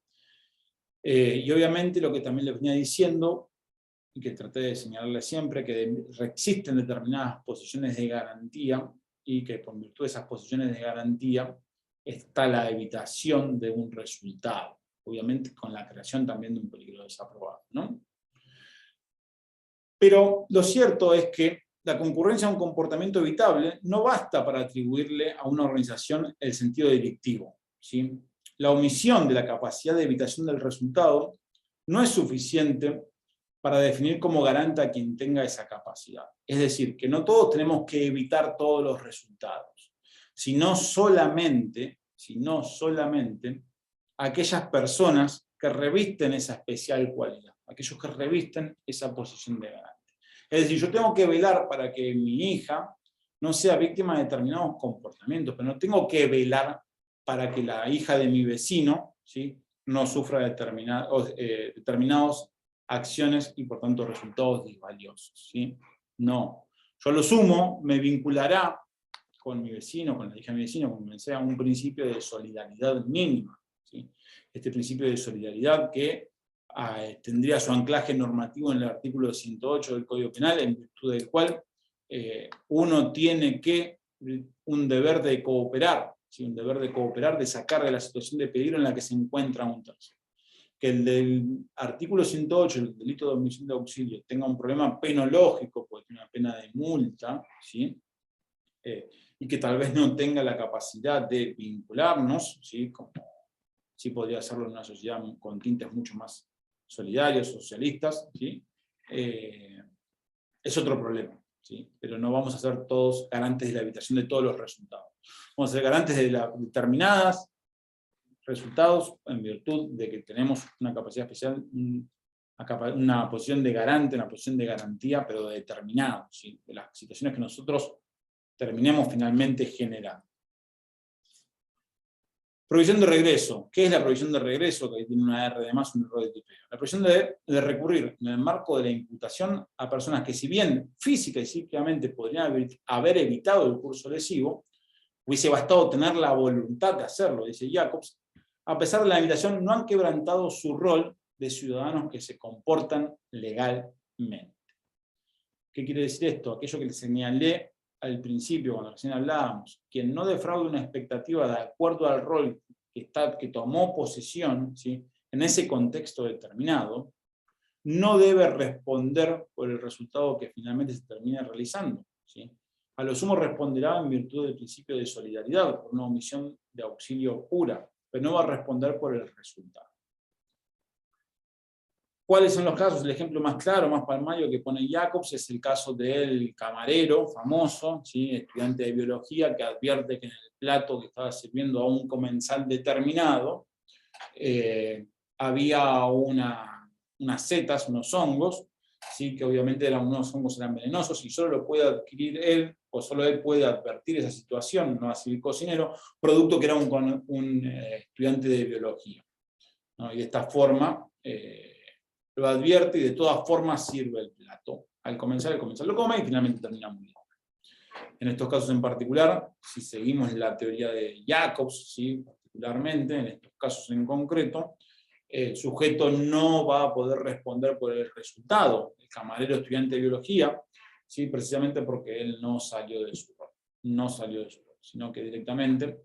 Y obviamente lo que también les venía diciendo, y que traté de señalarles siempre, que existen determinadas posiciones de garantía, y que por virtud de esas posiciones de garantía está la evitación de un resultado, obviamente con la creación también de un peligro desaprobado, ¿no? Pero lo cierto es que la concurrencia a un comportamiento evitable no basta para atribuirle a una organización el sentido delictivo, ¿sí? La omisión de la capacidad de evitación del resultado no es suficiente para definir como garante a quien tenga esa capacidad. Es decir, que no todos tenemos que evitar todos los resultados, sino solamente aquellas personas que revisten esa especial cualidad, aquellos que revisten esa posición de garante. Es decir, yo tengo que velar para que mi hija no sea víctima de determinados comportamientos, pero no tengo que velar para que la hija de mi vecino, ¿sí?, no sufra determinadas acciones y por tanto resultados disvaliosos, ¿sí? No. Yo a lo sumo me vinculará con mi vecino, con la hija de mi vecino, como me sea un principio de solidaridad mínima, ¿sí? Este principio de solidaridad que tendría su anclaje normativo en el artículo 108 del Código Penal, en virtud del cual uno tiene un deber de cooperar, ¿sí? Un deber de cooperar, de sacar de la situación de peligro en la que se encuentra un tercero. Que el del artículo 108, el delito de omisión de auxilio, tenga un problema penológico, porque tiene una pena de multa, ¿sí? Y que tal vez no tenga la capacidad de vincularnos, ¿sí?, como sí podría hacerlo en una sociedad con tintes mucho más solidarios, socialistas, ¿sí? Es otro problema, ¿sí? Pero no vamos a ser todos garantes de la evitación de todos los resultados. Vamos a ser garantes de determinadas resultados en virtud de que tenemos una capacidad especial, una posición de garante, una posición de garantía, pero determinada, ¿sí?, de las situaciones que nosotros terminemos finalmente generando. Provisión de regreso. ¿Qué es la provisión de regreso? Que ahí tiene una R de más, un error de tipeo. La provisión de recurrir en el marco de la imputación a personas que, si bien física y psíquicamente podrían haber evitado el curso lesivo, hubiese bastado tener la voluntad de hacerlo, dice Jacobs, a pesar de la invitación, no han quebrantado su rol de ciudadanos que se comportan legalmente. ¿Qué quiere decir esto? Aquello que les señalé al principio, cuando recién hablábamos, quien no defraude una expectativa de acuerdo al rol que tomó posesión, ¿sí?, en ese contexto determinado, no debe responder por el resultado que finalmente se termine realizando, ¿sí? A lo sumo responderá en virtud del principio de solidaridad, por una omisión de auxilio pura, pero no va a responder por el resultado. ¿Cuáles son los casos? El ejemplo más claro, más palmario que pone Jacobs es el caso del camarero famoso, ¿sí?, estudiante de biología, que advierte que en el plato que estaba sirviendo a un comensal determinado había unas setas, unos hongos, ¿sí?, que obviamente unos hongos eran venenosos y solo lo puede adquirir él, o solo él puede advertir esa situación, no así el cocinero, producto que era un estudiante de biología, ¿no? Y de esta forma lo advierte y de todas formas sirve el plato. El comensal lo come y finalmente termina muriendo. En estos casos en particular, si seguimos la teoría de Jacobs, ¿sí?, particularmente, en estos casos en concreto, el sujeto no va a poder responder por el resultado, el camarero estudiante de biología, ¿sí?, precisamente porque él no salió de su rol, sino que directamente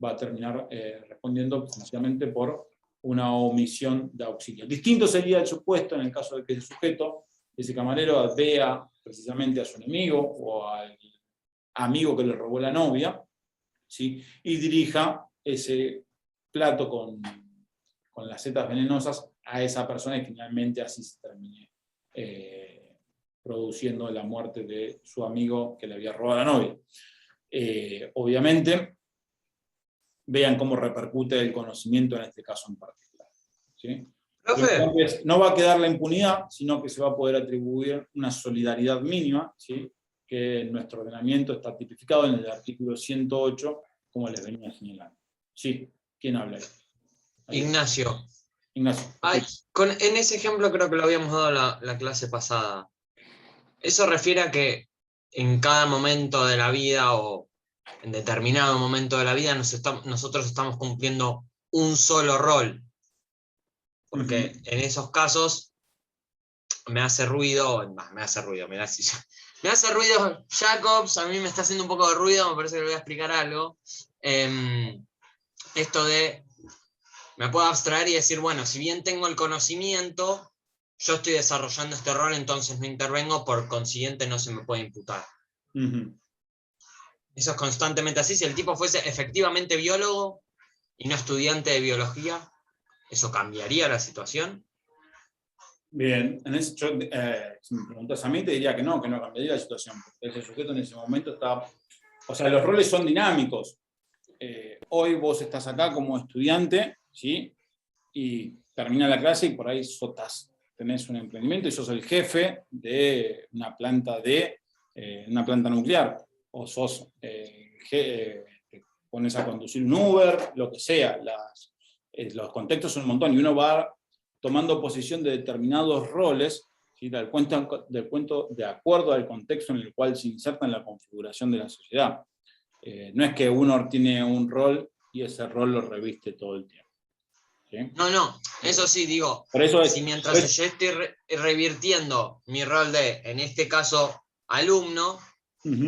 va a terminar respondiendo precisamente por una omisión de auxilio. Distinto sería el supuesto en el caso de que el sujeto, ese camarero, vea precisamente a su enemigo o al amigo que le robó la novia, ¿sí?, y dirija ese plato con las setas venenosas a esa persona y finalmente así se termine produciendo la muerte de su amigo que le había robado la novia. Obviamente, vean cómo repercute el conocimiento en este caso en particular, ¿sí? Entonces, no va a quedar la impunidad, sino que se va a poder atribuir una solidaridad mínima, ¿sí?, que en nuestro ordenamiento está tipificado en el artículo 108, como les venía señalando. Sí. ¿Quién habla ahí? Ignacio. Ignacio. Ay, en ese ejemplo creo que lo habíamos dado la clase pasada. Eso refiere a que en cada momento de la vida o en determinado momento de la vida nosotros estamos cumpliendo un solo rol. Porque en esos casos me hace ruido Jacobs, a mí me está haciendo un poco de ruido, me parece que le voy a explicar algo. Esto de, me puedo abstraer y decir, bueno, si bien tengo el conocimiento, yo estoy desarrollando este rol, entonces no intervengo, por consiguiente no se me puede imputar. Eso es constantemente así. Si el tipo fuese efectivamente biólogo y no estudiante de biología, ¿eso cambiaría la situación? Bien, si me preguntas a mí, te diría que no cambiaría la situación, porque ese sujeto en ese momento está... O sea, los roles son dinámicos. Hoy vos estás acá como estudiante, ¿sí? Y termina la clase y por ahí tenés un emprendimiento y sos el jefe de una planta nuclear, o te pones a conducir un Uber, lo que sea. Los contextos son un montón y uno va tomando posición de determinados roles, ¿sí? de acuerdo al contexto en el cual se inserta en la configuración de la sociedad. No es que uno tiene un rol y ese rol lo reviste todo el tiempo. ¿Sí? No, eso sí, digo, por eso si mientras yo estoy revirtiendo mi rol de, en este caso, alumno,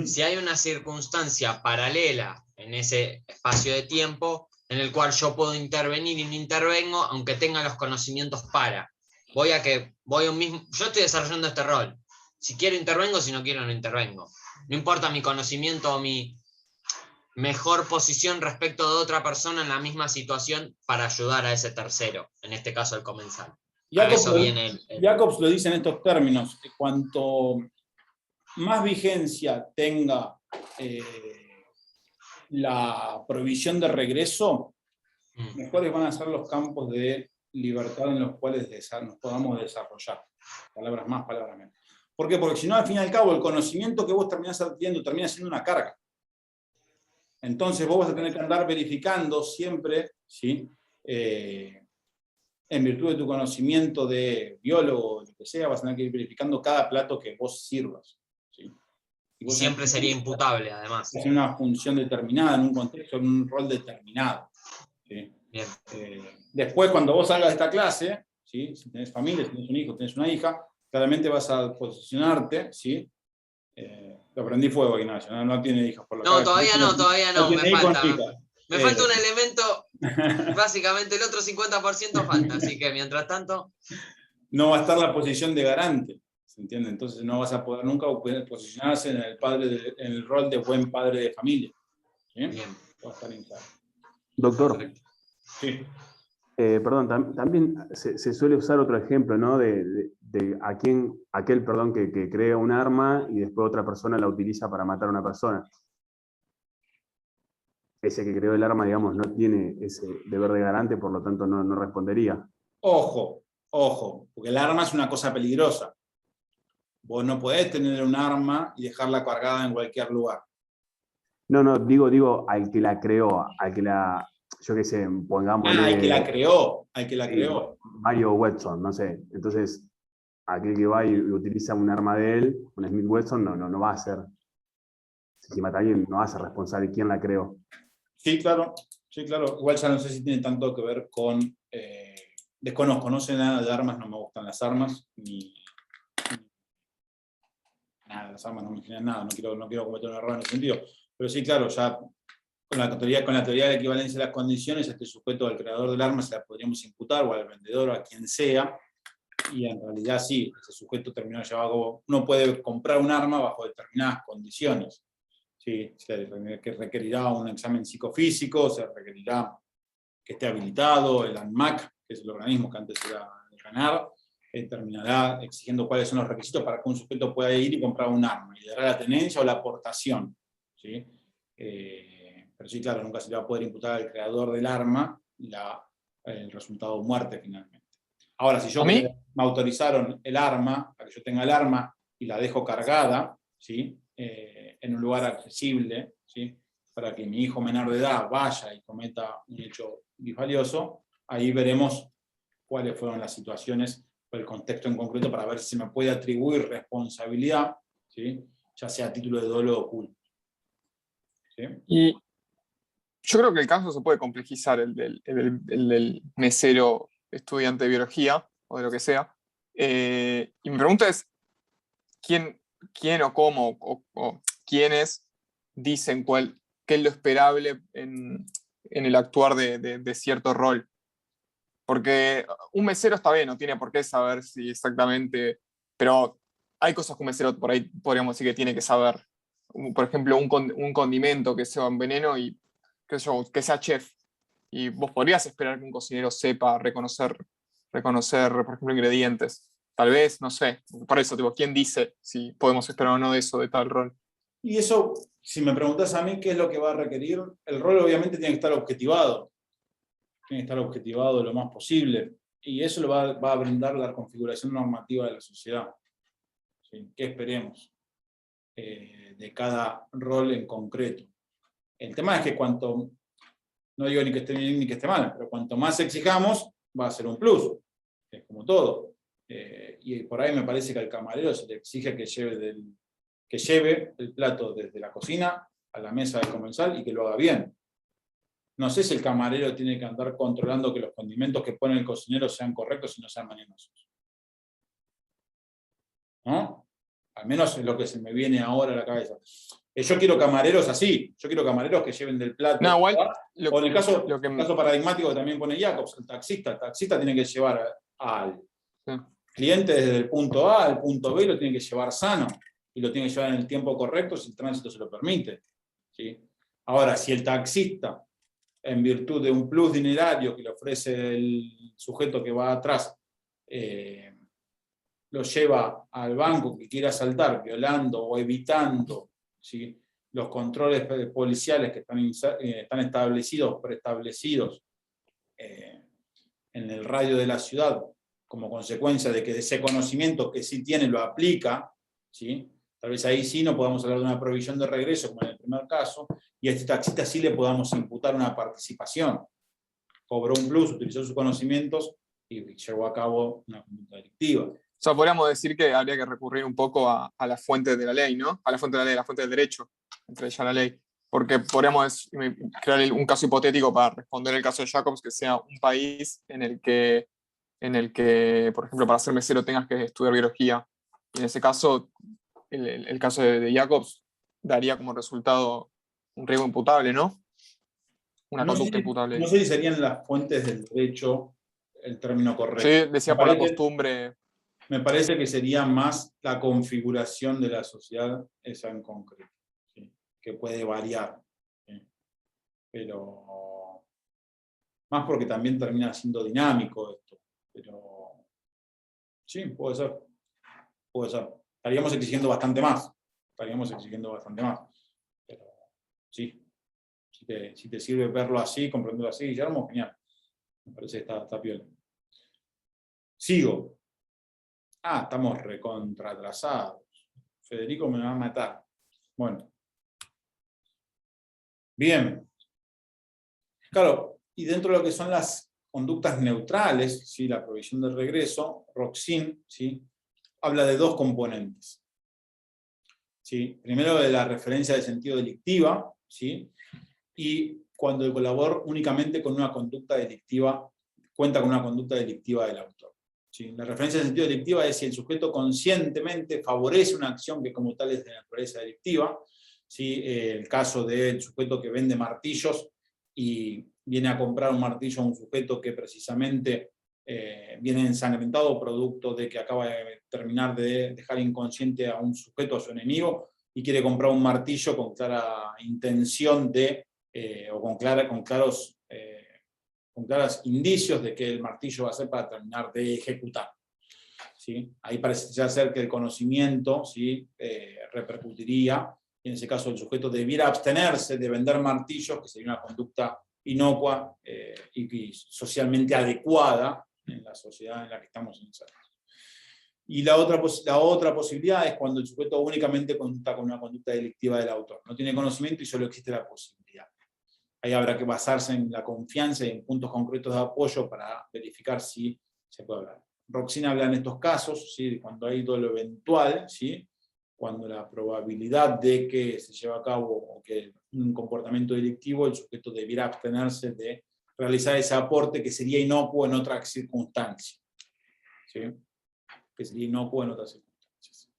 si hay una circunstancia paralela en ese espacio de tiempo en el cual yo puedo intervenir y no intervengo, aunque tenga los conocimientos para. Yo estoy desarrollando este rol. Si quiero intervengo, si no quiero no intervengo. No importa mi conocimiento o mi mejor posición respecto de otra persona en la misma situación para ayudar a ese tercero, en este caso el comensal. Jacobs lo dice en estos términos: cuanto más vigencia tenga la provisión de regreso, mejores van a ser los campos de libertad en los cuales nos podamos desarrollar. Palabras más, palabras menos. ¿Por qué? Porque si no, al fin y al cabo, el conocimiento que vos terminás adquiriendo termina siendo una carga. Entonces vos vas a tener que andar verificando siempre, ¿sí? En virtud de tu conocimiento de biólogo, lo que sea, vas a tener que ir verificando cada plato que vos sirvas. ¿Sí? Y siempre sería imputable, además. En una función determinada, en un contexto, en un rol determinado. ¿Sí? Bien. Después, cuando vos salgas de esta clase, ¿sí? Si tenés familia, si tenés un hijo, tenés una hija, claramente vas a posicionarte, ¿sí? Lo aprendí fuego, Ignacio, no tiene hijas por lo No, todavía no, me falta. Me falta un elemento, básicamente el otro 50% falta, así que mientras tanto... No va a estar la posición de garante, ¿se entiende? Entonces no vas a poder nunca posicionarse en el rol de buen padre de familia. ¿Sí? Bien. Va a estar instalado. Doctor. Sí. Perdón, también se suele usar otro ejemplo, ¿no? De aquel que crea un arma y después otra persona la utiliza para matar a una persona. Ese que creó el arma, digamos, no tiene ese deber de garante, por lo tanto no respondería. Ojo, porque el arma es una cosa peligrosa. Vos no podés tener un arma y dejarla cargada en cualquier lugar. No, digo al que la creó, yo qué sé, pongámosle... al que la creó. Mario Watson, no sé. Entonces, aquel que va y utiliza un arma de él, un Smith Wesson, no va a ser... Si mata a alguien, no va a ser responsable quién la creó. Sí, claro. Igual ya no sé si tiene tanto que ver con... desconozco, no sé nada de armas, no me gustan las armas, nada, las armas no me generan nada, no quiero cometer un error en ese sentido. Pero sí, claro, ya con la teoría de la equivalencia de las condiciones, este sujeto al creador del arma se la podríamos imputar, o al vendedor, o a quien sea, y en realidad sí, ese sujeto terminó llevado, uno puede comprar un arma bajo determinadas condiciones. Sí, que requerirá un examen psicofísico, se requerirá que esté habilitado, el ANMAC, que es el organismo que antes era el RANAR, terminará exigiendo cuáles son los requisitos para que un sujeto pueda ir y comprar un arma, y dará la tenencia o la aportación. ¿Sí? Pero sí, claro, nunca se le va a poder imputar al creador del arma el resultado de muerte finalmente. Ahora, si me autorizaron el arma, para que yo tenga el arma y la dejo cargada, ¿sí? En un lugar accesible, ¿sí? para que mi hijo menor de edad vaya y cometa un hecho disvalioso, ahí veremos cuáles fueron las situaciones o el contexto en concreto para ver si se me puede atribuir responsabilidad, ¿sí? Ya sea a título de dolo o culpa. ¿Sí? Y yo creo que el caso se puede complejizar, el del mesero estudiante de biología, o de lo que sea. Y mi pregunta es, ¿quién o cómo, o quiénes dicen qué es lo esperable en el actuar de cierto rol? Porque un mesero está bien, no tiene por qué saber si exactamente, pero hay cosas que un mesero por ahí podríamos decir que tiene que saber. Por ejemplo, un condimento que sea un veneno y que sea chef. Y vos podrías esperar que un cocinero sepa reconocer, por ejemplo, ingredientes. Tal vez, no sé. Por eso, tipo, ¿quién dice si podemos esperar o no de eso, de tal rol? Y eso, si me preguntas a mí qué es lo que va a requerir, el rol obviamente tiene que estar objetivado. Tiene que estar objetivado lo más posible. Y eso lo va a brindar la configuración normativa de la sociedad. ¿Sí? ¿Qué esperemos de cada rol en concreto? El tema es que no digo ni que esté bien ni que esté mal, pero cuanto más exijamos, va a ser un plus. Es como todo. Y por ahí me parece que al camarero se le exige que lleve el plato desde la cocina a la mesa del comensal y que lo haga bien. No sé si el camarero tiene que andar controlando que los condimentos que pone el cocinero sean correctos y no sean venenosos. ¿No? Al menos es lo que se me viene ahora a la cabeza. Yo quiero camareros así, yo quiero camareros que lleven del plato. No, igual, o en el caso paradigmático que también pone Jacobs, el taxista tiene que llevar al cliente desde el punto A al punto B, lo tiene que llevar sano, y lo tiene que llevar en el tiempo correcto si el tránsito se lo permite. ¿Sí? Ahora, si el taxista, en virtud de un plus dinerario que le ofrece el sujeto que va atrás, lo lleva al banco que quiera asaltar, violando o evitando, ¿sí?, los controles policiales que están establecidos, preestablecidos en el radio de la ciudad, como consecuencia de que de ese conocimiento que sí tiene lo aplica, ¿sí? Tal vez ahí sí no podamos hablar de una provisión de regreso, como en el primer caso, y a este taxista sí le podamos imputar una participación. Cobró un plus, utilizó sus conocimientos y llevó a cabo una conducta delictiva. O sea, podríamos decir que habría que recurrir un poco a la fuente de la ley, ¿no? A la fuente de la ley, a la fuente del derecho, entre ella la ley. Porque podríamos crear un caso hipotético para responder el caso de Jacobs, que sea un país en el que, por ejemplo, para ser mesero tengas que estudiar biología. Y en ese caso, el caso de Jacobs daría como resultado un riesgo imputable, ¿no? Una conducta imputable. No sé si serían las fuentes del derecho el término correcto. Sí, decía por la costumbre. Me parece que sería más la configuración de la sociedad esa en concreto, ¿sí?, que puede variar. ¿Sí? Pero más porque también termina siendo dinámico esto. Pero sí, puede ser. Puede ser. Estaríamos exigiendo bastante más. Pero sí. Si te sirve verlo así, comprenderlo así, Guillermo, genial. Me parece que está piola. Sigo. Estamos recontra atrasados. Federico me va a matar. Bueno. Bien. Claro, y dentro de lo que son las conductas neutrales, ¿sí?, la provisión del regreso, Roxin, ¿sí?, habla de dos componentes. ¿Sí? Primero de la referencia de sentido delictiva, ¿sí?, y cuando el colaborador únicamente con una conducta delictiva, cuenta con una conducta delictiva del autor. ¿Sí? La referencia de sentido delictiva es si el sujeto conscientemente favorece una acción que como tal es de naturaleza delictiva. ¿Sí? El caso del sujeto que vende martillos y viene a comprar un martillo a un sujeto que precisamente viene ensangrentado producto de que acaba de terminar de dejar inconsciente a un sujeto, a su enemigo, y quiere comprar un martillo con clara intención de, o con claros indicios de que el martillo va a ser para terminar de ejecutar. ¿Sí? Ahí parece ya ser que el conocimiento, ¿sí?, repercutiría, y en ese caso el sujeto debiera abstenerse de vender martillos, que sería una conducta inocua y socialmente adecuada en la sociedad en la que estamos insertos. Y la otra posibilidad es cuando el sujeto únicamente cuenta con una conducta delictiva del autor. No tiene conocimiento y solo existe la posibilidad. Ahí habrá que basarse en la confianza y en puntos concretos de apoyo para verificar si se puede hablar. Roxina habla en estos casos, ¿sí? Cuando hay dolo eventual, ¿sí? Cuando la probabilidad de que se lleve a cabo o que un comportamiento delictivo, el sujeto debiera abstenerse de realizar ese aporte que sería inocuo en otras circunstancias. ¿Sí? Que sería inocuo en otras circunstancias.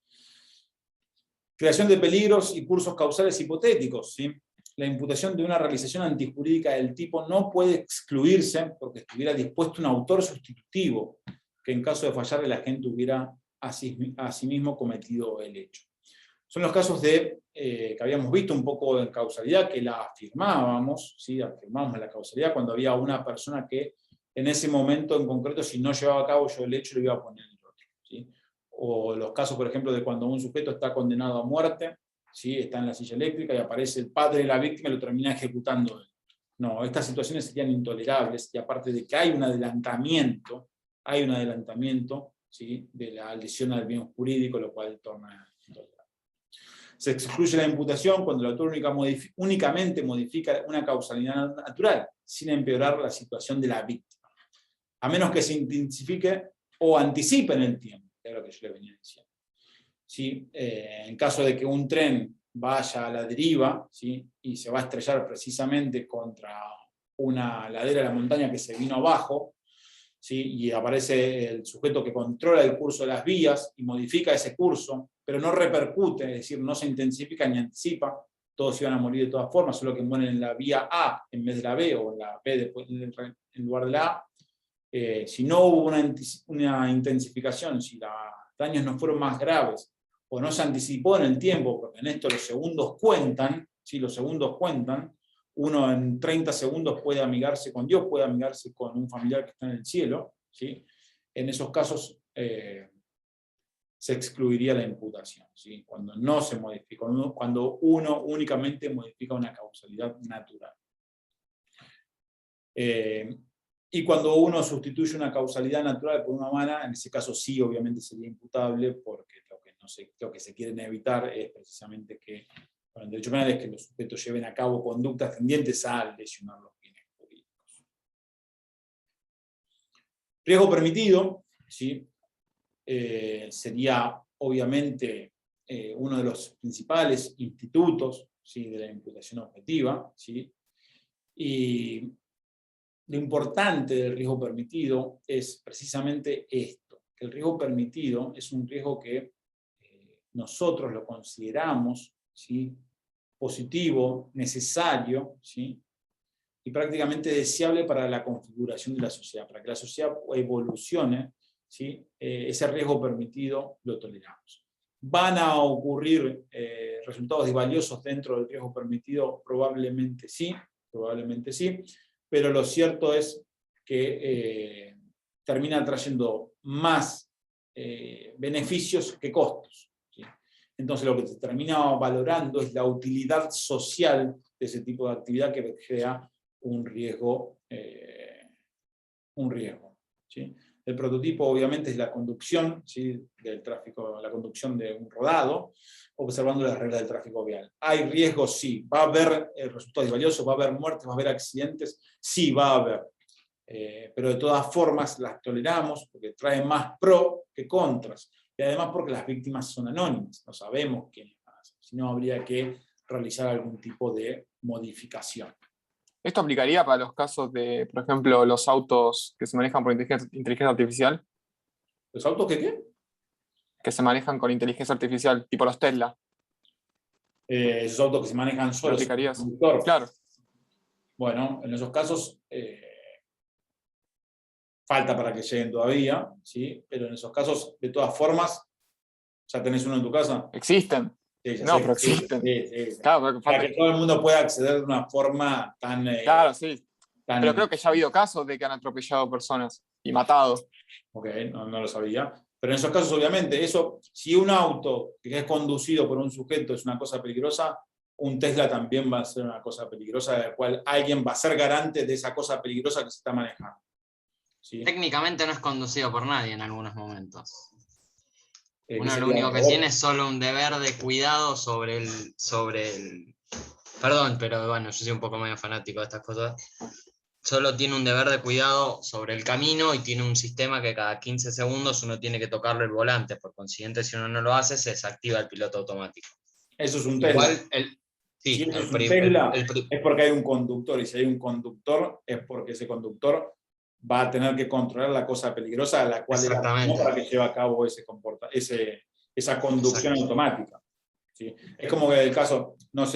Creación de peligros y cursos causales hipotéticos. ¿Sí? La imputación de una realización antijurídica del tipo no puede excluirse porque estuviera dispuesto un autor sustitutivo que en caso de fallar el agente hubiera asimismo cometido el hecho. Son los casos que habíamos visto un poco en causalidad, que la afirmábamos, ¿sí? Afirmábamos la causalidad cuando había una persona que en ese momento en concreto, si no llevaba a cabo yo el hecho, lo iba a poner el otro. ¿Sí? O los casos, por ejemplo, de cuando un sujeto está condenado a muerte, ¿sí? Está en la silla eléctrica y aparece el padre de la víctima y lo termina ejecutando él. No, estas situaciones serían intolerables, y aparte de que hay un adelantamiento, ¿sí? De la lesión al bien jurídico, lo cual torna intolerable. Se excluye la imputación cuando el autor únicamente modifica una causalidad natural, sin empeorar la situación de la víctima, a menos que se intensifique o anticipe en el tiempo, que es lo que yo le venía diciendo. ¿Sí? En caso de que un tren vaya a la deriva, ¿sí? Y se va a estrellar precisamente contra una ladera de la montaña que se vino abajo, ¿sí? Y aparece el sujeto que controla el curso de las vías y modifica ese curso, pero no repercute, es decir, no se intensifica ni anticipa, todos iban a morir de todas formas, solo que mueren en la vía A en vez de la B, o en la B después, en lugar de la A. Si no hubo una intensificación, si los daños no fueron más graves, o no se anticipó en el tiempo, porque en esto los segundos cuentan, ¿sí? Los segundos cuentan. Uno en 30 segundos puede amigarse con Dios, puede amigarse con un familiar que está en el cielo, ¿sí? En esos casos se excluiría la imputación, ¿sí? Cuando no se modifica, cuando uno únicamente modifica una causalidad natural. Y cuando uno sustituye una causalidad natural por una humana, en ese caso sí, obviamente sería imputable, porque lo que se quieren evitar es precisamente que, bueno, el derecho penal es que los sujetos lleven a cabo conductas tendientes a lesionar los bienes jurídicos. Riesgo permitido, ¿sí? Sería obviamente uno de los principales institutos, ¿sí? De la imputación objetiva, ¿sí? Y lo importante del riesgo permitido es precisamente esto, que el riesgo permitido es un riesgo que nosotros lo consideramos, ¿sí? Positivo, necesario, ¿sí? Y prácticamente deseable para la configuración de la sociedad. Para que la sociedad evolucione, ¿sí? Ese riesgo permitido lo toleramos. ¿Van a ocurrir resultados disvaliosos dentro del riesgo permitido? Probablemente sí, pero lo cierto es que termina trayendo más beneficios que costos. Entonces lo que se termina valorando es la utilidad social de ese tipo de actividad que crea un riesgo. ¿Sí? El prototipo obviamente es la conducción, ¿sí? Del tráfico, la conducción de un rodado, observando las reglas del tráfico vial. ¿Hay riesgos? Sí. ¿Va a haber resultados valiosos? ¿Va a haber muertes? ¿Va a haber accidentes? Sí, va a haber. Pero de todas formas las toleramos porque traen más pro que contras. Y además porque las víctimas son anónimas, no sabemos quiénes van a ser, si no habría que realizar algún tipo de modificación. ¿Esto aplicaría para los casos de, por ejemplo, los autos que se manejan por inteligencia artificial? ¿Los autos que qué? Que se manejan con inteligencia artificial, tipo los Tesla. Esos autos que se manejan solos. ¿Aplicarías? Claro. Bueno, en esos casos falta para que lleguen todavía, ¿sí? Pero en esos casos, de todas formas, ¿ya tenés uno en tu casa? Existen. Sí, no, pero existen. Sí. Claro, para que todo el mundo pueda acceder de una forma tan... claro, sí. Pero creo que ya ha habido casos de que han atropellado personas y matado. Ok, no lo sabía. Pero en esos casos, obviamente, eso, si un auto que es conducido por un sujeto es una cosa peligrosa, un Tesla también va a ser una cosa peligrosa, de la cual alguien va a ser garante de esa cosa peligrosa que se está manejando. ¿Sí? Técnicamente no es conducido por nadie en algunos momentos. Uno lo sería único que tiene es solo un deber de cuidado sobre el Perdón, pero bueno, yo soy un poco medio fanático de estas cosas. Solo tiene un deber de cuidado sobre el camino y tiene un sistema que cada 15 segundos uno tiene que tocarle el volante. Por consiguiente, si uno no lo hace, se desactiva el piloto automático. Eso es un Tesla. Igual, Si eso es un Tesla, es porque hay un conductor, y si hay un conductor, es porque ese conductor va a tener que controlar la cosa peligrosa a la cual no para que lleve a cabo esa conducción automática. ¿Sí? Es como que el caso, no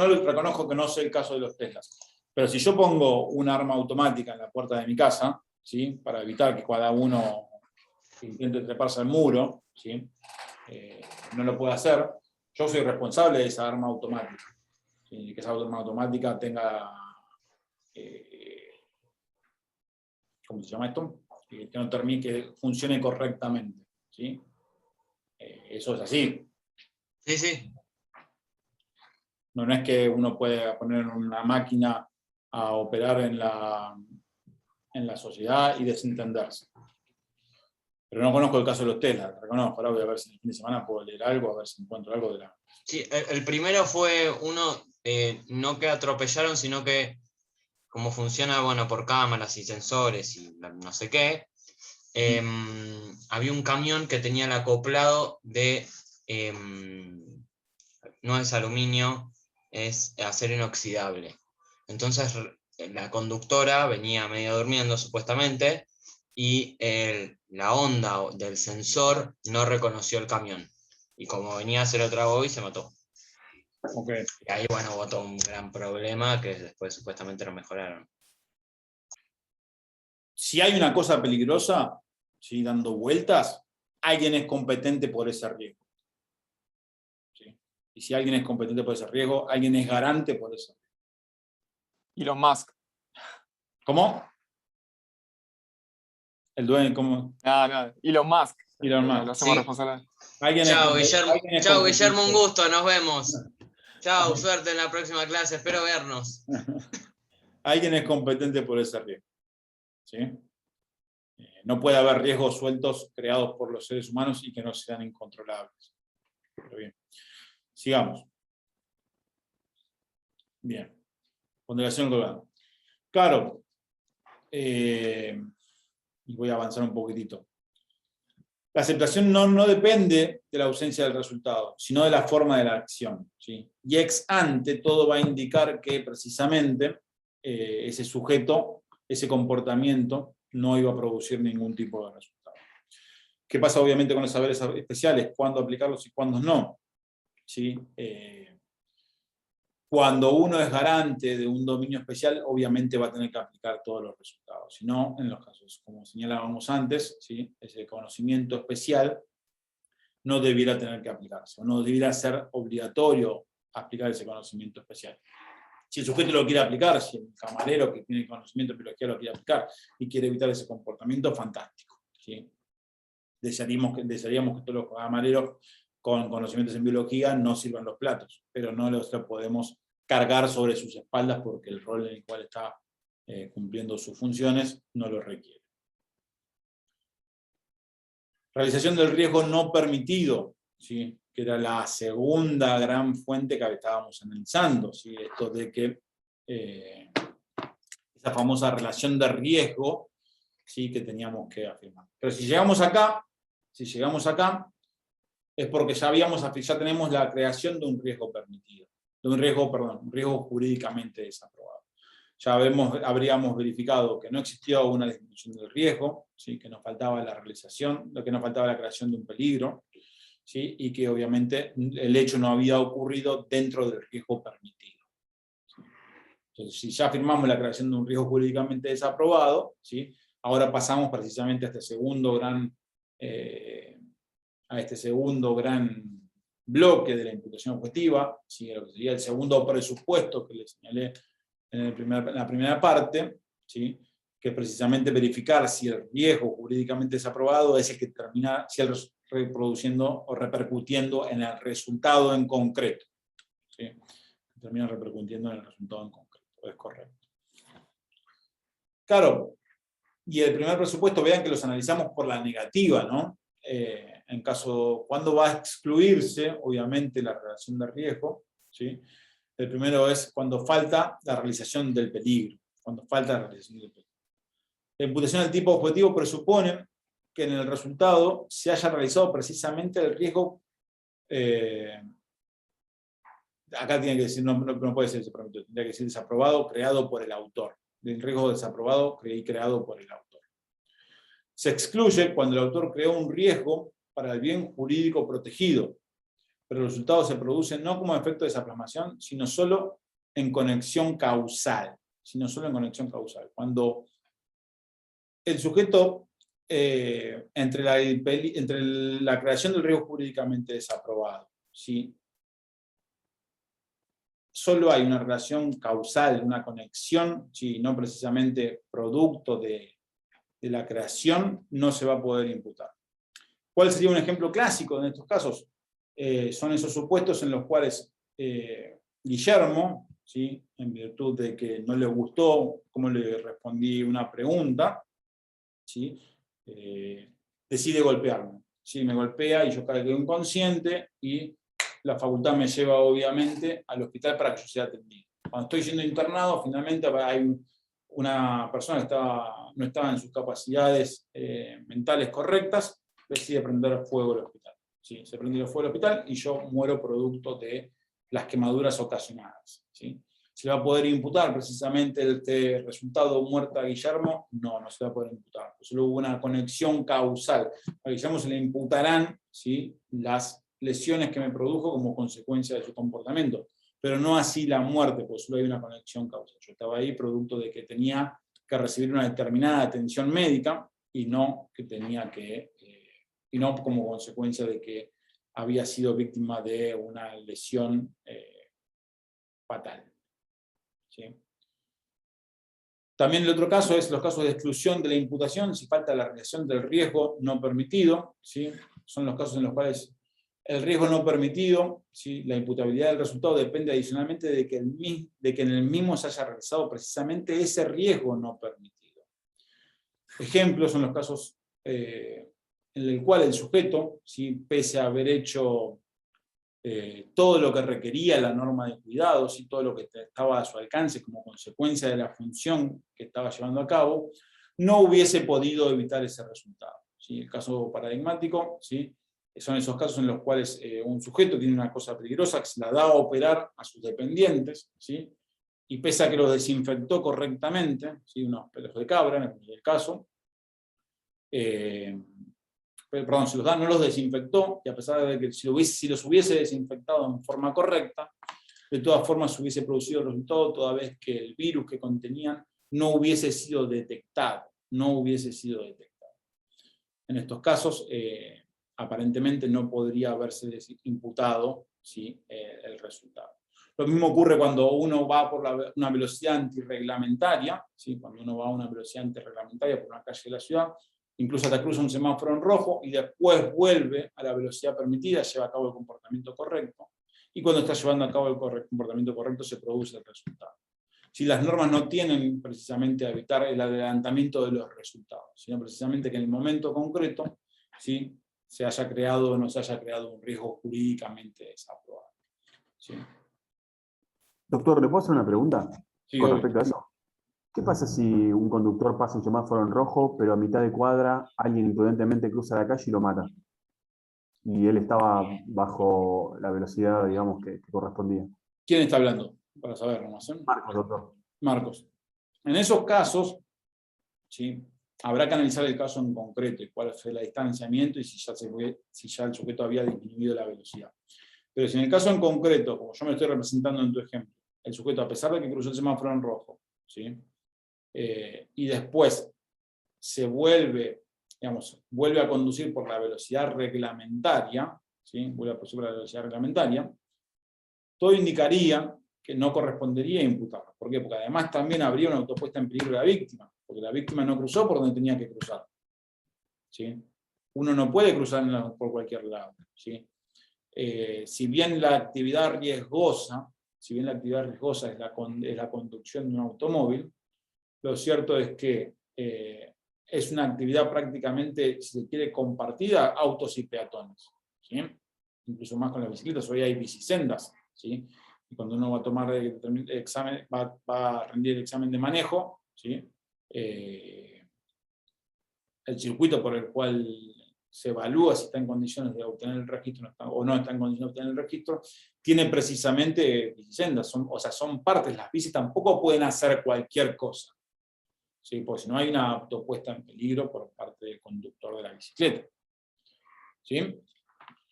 lo reconozco que no sé el caso de los Teslas, pero si yo pongo un arma automática en la puerta de mi casa, ¿sí? Para evitar que cada uno intente treparse al muro, ¿sí? No lo puede hacer, yo soy responsable de esa arma automática. ¿Sí? Que esa arma automática tenga, ¿cómo se llama esto? Que no termine, que funcione correctamente. ¿Sí? Eso es así. Sí, sí. No es que uno puede poner una máquina a operar en la sociedad y desentenderse. Pero no conozco el caso de los Tesla, reconozco. Ahora voy a ver si el fin de semana puedo leer algo, a ver si encuentro algo de la... Sí, el primero fue uno, no que atropellaron, sino que como funciona, bueno, por cámaras y sensores y no sé qué, había un camión que tenía el acoplado de, no es aluminio, es acero inoxidable. Entonces la conductora venía medio durmiendo supuestamente, y la onda del sensor no reconoció el camión. Y como venía a hacer otra y se mató. Okay. Y ahí, bueno, hubo todo un gran problema que después supuestamente lo mejoraron. Si hay una cosa peligrosa, ¿sí? Dando vueltas, alguien es competente por ese riesgo. ¿Sí? Y si alguien es competente por ese riesgo, alguien es garante por ese riesgo. Elon Musk. ¿Cómo? El dueño, ¿cómo? No, Elon Musk. Elon Musk. Lo hacemos responsable. Chao, Guillermo, un gusto, nos vemos. Chao, suerte en la próxima clase, espero vernos. Alguien es competente por ese riesgo. ¿Sí? No puede haber riesgos sueltos creados por los seres humanos y que no sean incontrolables. Pero bien. Sigamos. Bien. Ponderación global. Claro. Y voy a avanzar un poquitito. La aceptación no depende de la ausencia del resultado, sino de la forma de la acción. ¿Sí? Y ex ante todo va a indicar que precisamente ese sujeto, ese comportamiento, no iba a producir ningún tipo de resultado. ¿Qué pasa obviamente con los saberes especiales? ¿Cuándo aplicarlos y cuándo no? ¿Sí? Cuando uno es garante de un dominio especial, obviamente va a tener que aplicar todos los resultados. Si no, en los casos, como señalábamos antes, ¿sí? Ese conocimiento especial no debiera tener que aplicarse, o no debiera ser obligatorio aplicar ese conocimiento especial. Si el sujeto lo quiere aplicar, si el camarero que tiene conocimiento de biología lo quiere aplicar y quiere evitar ese comportamiento, fantástico. ¿Sí? Desearíamos que todos los camareros con conocimientos en biología no sirvan los platos, pero no los podemos cargar sobre sus espaldas porque el rol en el cual está cumpliendo sus funciones no lo requiere. Realización del riesgo no permitido, ¿sí? Que era la segunda gran fuente que estábamos analizando, ¿sí? Esto de que esa famosa relación de riesgo, ¿sí? Que teníamos que afirmar. Pero si llegamos acá, es porque ya tenemos la creación de un riesgo permitido, un riesgo jurídicamente desaprobado. Ya habríamos verificado que no existía una disminución del riesgo, ¿sí? Que nos faltaba la realización, que nos faltaba la creación de un peligro, ¿sí? Y que obviamente el hecho no había ocurrido dentro del riesgo permitido. ¿Sí? Entonces, si ya afirmamos la creación de un riesgo jurídicamente desaprobado, ¿sí? Ahora pasamos precisamente a este segundo gran bloque de la imputación objetiva, ¿sí? Lo que sería el segundo presupuesto que les señalé en la primera parte, ¿sí? Que es precisamente verificar si el riesgo jurídicamente desaprobado es el que termina reproduciendo o repercutiendo en el resultado en concreto. ¿Sí? Termina repercutiendo en el resultado en concreto, es correcto. Claro, y el primer presupuesto, vean que los analizamos por la negativa, ¿no? ¿Cuándo va a excluirse, obviamente, la relación de riesgo? ¿Sí? El primero es cuando falta la realización del peligro. Cuando falta la realización del peligro. La imputación del tipo objetivo presupone que en el resultado se haya realizado precisamente el riesgo. Acá tiene que decir, no puede ser tendría que decir desaprobado, creado por el autor. El riesgo desaprobado creado por el autor. Se excluye cuando el autor creó un riesgo para el bien jurídico protegido, pero el resultado se produce no como efecto de esa plasmación, sino solo en conexión causal. Cuando el sujeto, entre la creación del riesgo jurídicamente desaprobado, ¿sí? Solo hay una relación causal, una conexión, ¿sí? No precisamente producto de la creación, no se va a poder imputar. ¿Cuál sería un ejemplo clásico en estos casos? Son esos supuestos en los cuales Guillermo, ¿sí? En virtud de que no le gustó cómo le respondí una pregunta, ¿sí? Decide golpearme. ¿Sí? Me golpea y yo quedo inconsciente y la facultad me lleva obviamente al hospital para que yo sea atendido. Cuando estoy siendo internado, finalmente hay una persona que no estaba en sus capacidades mentales correctas, decide prender fuego el hospital. ¿Sí? Se prende fuego el hospital y yo muero producto de las quemaduras ocasionadas. ¿Sí? ¿Se le va a poder imputar precisamente este resultado muerto a Guillermo? No se va a poder imputar. Solo hubo una conexión causal. A Guillermo se le imputarán, ¿sí? Las lesiones que me produjo como consecuencia de su comportamiento, pero no así la muerte, porque solo hay una conexión causal. Yo estaba ahí producto de que tenía que recibir una determinada atención médica y no como consecuencia de que había sido víctima de una lesión fatal. ¿Sí? También el otro caso es los casos de exclusión de la imputación, si falta la realización del riesgo no permitido. ¿Sí? Son los casos en los cuales el riesgo no permitido, ¿sí? La imputabilidad del resultado depende adicionalmente de que en el mismo se haya realizado precisamente ese riesgo no permitido. Ejemplos son los casos en el cual el sujeto, ¿sí? Pese a haber hecho todo lo que requería la norma de cuidados y todo lo que estaba a su alcance como consecuencia de la función que estaba llevando a cabo, no hubiese podido evitar ese resultado. ¿Sí? El caso paradigmático, ¿sí? Son esos casos en los cuales un sujeto tiene una cosa peligrosa que se la da a operar a sus dependientes, ¿sí? Y pese a que los desinfectó correctamente, ¿sí? Unos pelos de cabra, en el caso, perdón, se los da, no los desinfectó, y a pesar de que si los hubiese desinfectado en forma correcta, de todas formas se hubiese producido el resultado, toda vez que el virus que contenían no hubiese sido detectado. En estos casos, aparentemente no podría haberse imputado, ¿sí? El resultado. Lo mismo ocurre cuando uno va por una velocidad antirreglamentaria, ¿sí? Cuando uno va a una velocidad antirreglamentaria por una calle de la ciudad, incluso hasta cruza un semáforo en rojo y después vuelve a la velocidad permitida, lleva a cabo el comportamiento correcto, y cuando está llevando a cabo el comportamiento correcto se produce el resultado. Si las normas no tienen precisamente a evitar el adelantamiento de los resultados, sino precisamente que en el momento concreto, ¿sí? Se haya creado o no se haya creado un riesgo jurídicamente desaprobado. ¿Sí? Doctor, ¿le puedo hacer una pregunta Sí, con obvio. respecto a eso? ¿Qué pasa si un conductor pasa un semáforo en rojo, pero a mitad de cuadra alguien imprudentemente cruza la calle y lo mata? Y él estaba bajo la velocidad, digamos, que correspondía. ¿Quién está hablando? Para saber, ¿no? Marcos, doctor. Marcos. En esos casos, ¿sí? Habrá que analizar el caso en concreto y cuál fue el distanciamiento y si ya el sujeto había disminuido la velocidad. Pero si en el caso en concreto, como yo me estoy representando en tu ejemplo, el sujeto, a pesar de que cruzó el semáforo en rojo, ¿sí? Y después se vuelve a conducir por la velocidad reglamentaria, ¿sí? Vuelve a conducir por la velocidad reglamentaria, todo indicaría que no correspondería imputarlo. ¿Por qué? Porque además también habría una autopuesta en peligro de la víctima, porque la víctima no cruzó por donde tenía que cruzar. ¿Sí? Uno no puede cruzar por cualquier lado. ¿Sí? Si bien la actividad riesgosa es la conducción de un automóvil, lo cierto es que es una actividad prácticamente, si se quiere, compartida, autos y peatones. ¿Sí? Incluso más con las bicicletas, hoy hay bicisendas, ¿sí? y cuando uno va a tomar el examen, va a rendir el examen de manejo, ¿sí? El circuito por el cual se evalúa si está en condiciones de obtener el registro o no está en condiciones de obtener el registro, tiene precisamente bicisendas, son partes. Las bicis tampoco pueden hacer cualquier cosa, ¿sí? Porque si no hay una autopuesta en peligro por parte del conductor de la bicicleta. ¿Sí?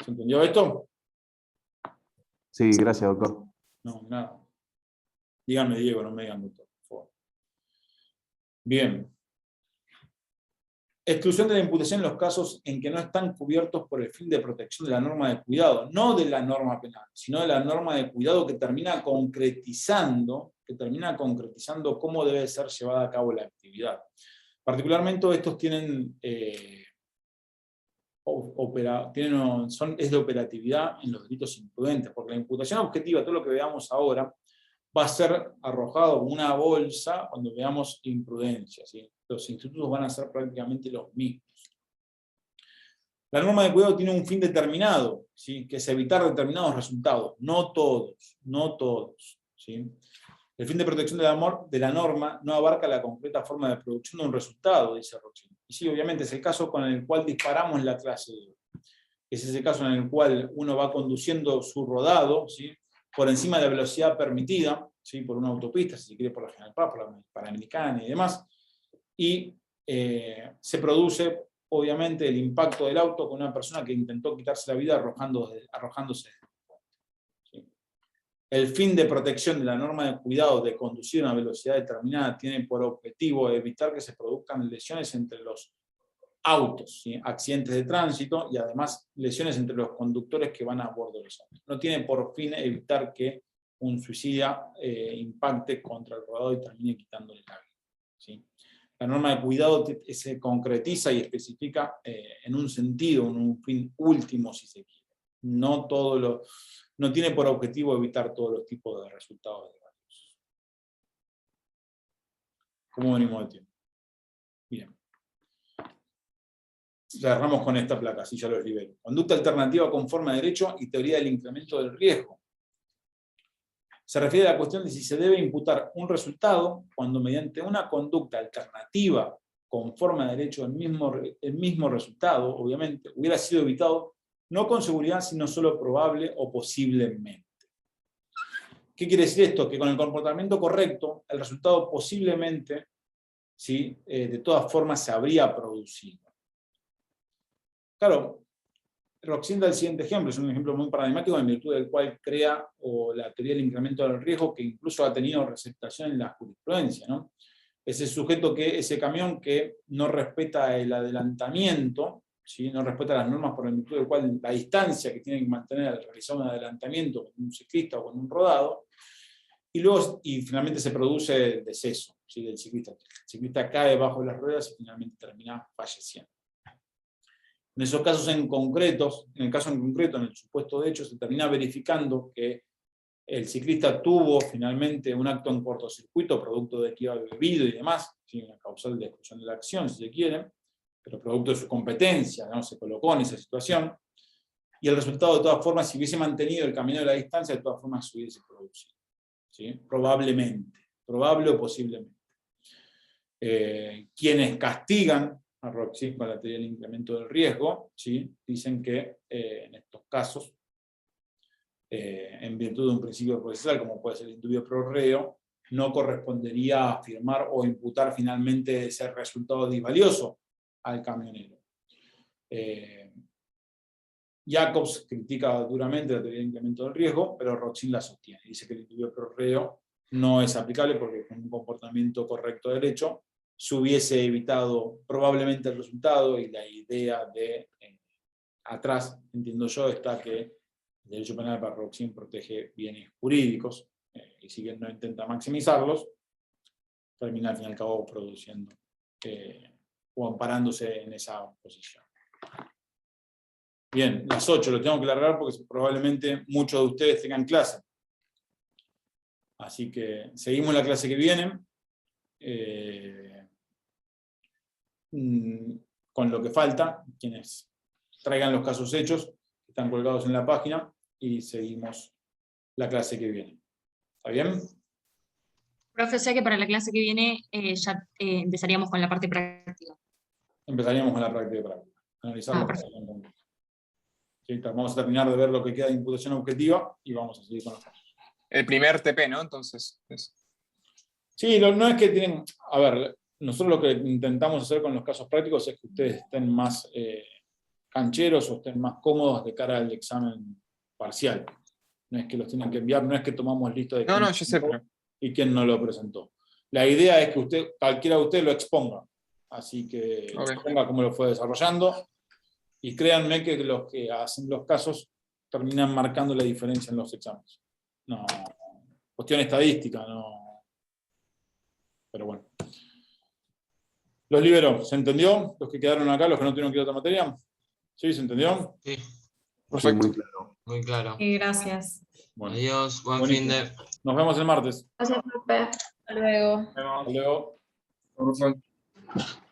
¿Se entendió esto? Sí, gracias, doctor. No, nada. Dígame, Diego, no me digan doctor, por favor. Bien. Exclusión de la imputación en los casos en que no están cubiertos por el fin de protección de la norma de cuidado, no de la norma penal, sino de la norma de cuidado que termina concretizando cómo debe ser llevada a cabo la actividad. Particularmente estos tienen, es de operatividad en los delitos imprudentes, porque la imputación objetiva, todo lo que veamos ahora, va a ser arrojado como una bolsa cuando veamos imprudencia, ¿sí? Los institutos van a ser prácticamente los mismos. La norma de cuidado tiene un fin determinado, ¿sí? Que es evitar determinados resultados, no todos, ¿sí? El fin de protección de la norma no abarca la concreta forma de producción de un resultado, dice Roxin. Y sí, obviamente es el caso con el cual disparamos la clase de hoy. Es ese caso en el cual uno va conduciendo su rodado, ¿sí? Por encima de la velocidad permitida, ¿sí? Por una autopista, si se quiere por la General Paz, por la Panamericana y demás, y se produce, obviamente, el impacto del auto con una persona que intentó quitarse la vida arrojándose. ¿Sí? El fin de protección de la norma de cuidado de conducir a una velocidad determinada tiene por objetivo evitar que se produzcan lesiones entre los autos, ¿sí? Accidentes de tránsito y además lesiones entre los conductores que van a bordo de los autos. No tiene por fin evitar que un suicida impacte contra el rodado y termine quitándole la vida, ¿sí? La norma de cuidado se concretiza y especifica en un sentido, en un fin último, si se quiere. No tiene por objetivo evitar todos los tipos de resultados de daños. ¿Cómo venimos de tiempo? Bien. Cerramos con esta placa, así ya lo libero. Conducta alternativa conforme a derecho y teoría del incremento del riesgo. Se refiere a la cuestión de si se debe imputar un resultado cuando mediante una conducta alternativa conforme a derecho el mismo resultado, obviamente, hubiera sido evitado, no con seguridad, sino solo probable o posiblemente. ¿Qué quiere decir esto? Que con el comportamiento correcto, el resultado posiblemente, ¿sí? De todas formas, se habría producido. Claro, Roxin da el siguiente ejemplo, es un ejemplo muy paradigmático en virtud del cual crea la teoría del incremento del riesgo, que incluso ha tenido receptación en la jurisprudencia, ¿no? Ese camión que no respeta el adelantamiento, ¿sí? No respeta las normas por virtud del cual la distancia que tiene que mantener al realizar un adelantamiento con un ciclista o con un rodado, y finalmente se produce el deceso, ¿sí? Del ciclista. El ciclista cae bajo las ruedas y finalmente termina falleciendo. En esos casos en el supuesto de hecho, se termina verificando que el ciclista tuvo finalmente un acto en cortocircuito, producto de que iba bebido y demás, ¿sí? Una causal de exclusión de la acción, si se quiere, pero producto de su competencia, ¿no? Se colocó en esa situación, y el resultado de todas formas, si hubiese mantenido el camino de la distancia, de todas formas se hubiese producido, ¿sí? Probable o posiblemente. Quienes castigan a Roxin con la teoría del incremento del riesgo, ¿sí? Dicen que en estos casos, en virtud de un principio procesal, como puede ser el indubio pro reo, no correspondería afirmar o imputar finalmente ese resultado disvalioso al camionero. Jacobs critica duramente la teoría del incremento del riesgo, pero Roxin la sostiene. Dice que el indubio pro reo no es aplicable porque con un comportamiento correcto del hecho se hubiese evitado probablemente el resultado, y la idea de atrás, entiendo yo, está que el derecho penal para Roxin protege bienes jurídicos, y si bien no intenta maximizarlos, termina al fin y al cabo produciendo o amparándose en esa posición. Bien, las 8 lo tengo que largar porque probablemente muchos de ustedes tengan clase. Así que seguimos la clase que viene. Con lo que falta, quienes traigan los casos hechos, están colgados en la página, y seguimos la clase que viene. ¿Está bien? Profe, o sea que para la clase que viene ya empezaríamos con la parte práctica. Empezaríamos con la práctica. Analizar Ah, lo que se habían contado. Sí, vamos a terminar de ver lo que queda de imputación objetiva y vamos a seguir con los casos. El primer TP, ¿no? Entonces. Sí, no es que tienen... A ver, nosotros lo que intentamos hacer con los casos prácticos es que ustedes estén más cancheros o estén más cómodos de cara al examen parcial. No es que los tienen que enviar, no es que tomamos lista de quién No, yo sé, pero... y quién no lo presentó. La idea es que cualquiera de ustedes lo exponga. Así que exponga cómo lo fue desarrollando. Y créanme que los que hacen los casos terminan marcando la diferencia en los exámenes. No, cuestión estadística, no. Pero bueno. Los libero, ¿se entendió? Los que quedaron acá, los que no tuvieron que ir a otra materia. ¿Sí? ¿Se entendió? Sí. Perfecto. Muy claro. Muy claro. Gracias. Bueno, Adiós, buen buenísimo. fin de... Nos vemos el martes. Gracias, profe. Hasta luego. Hasta luego. Perfecto.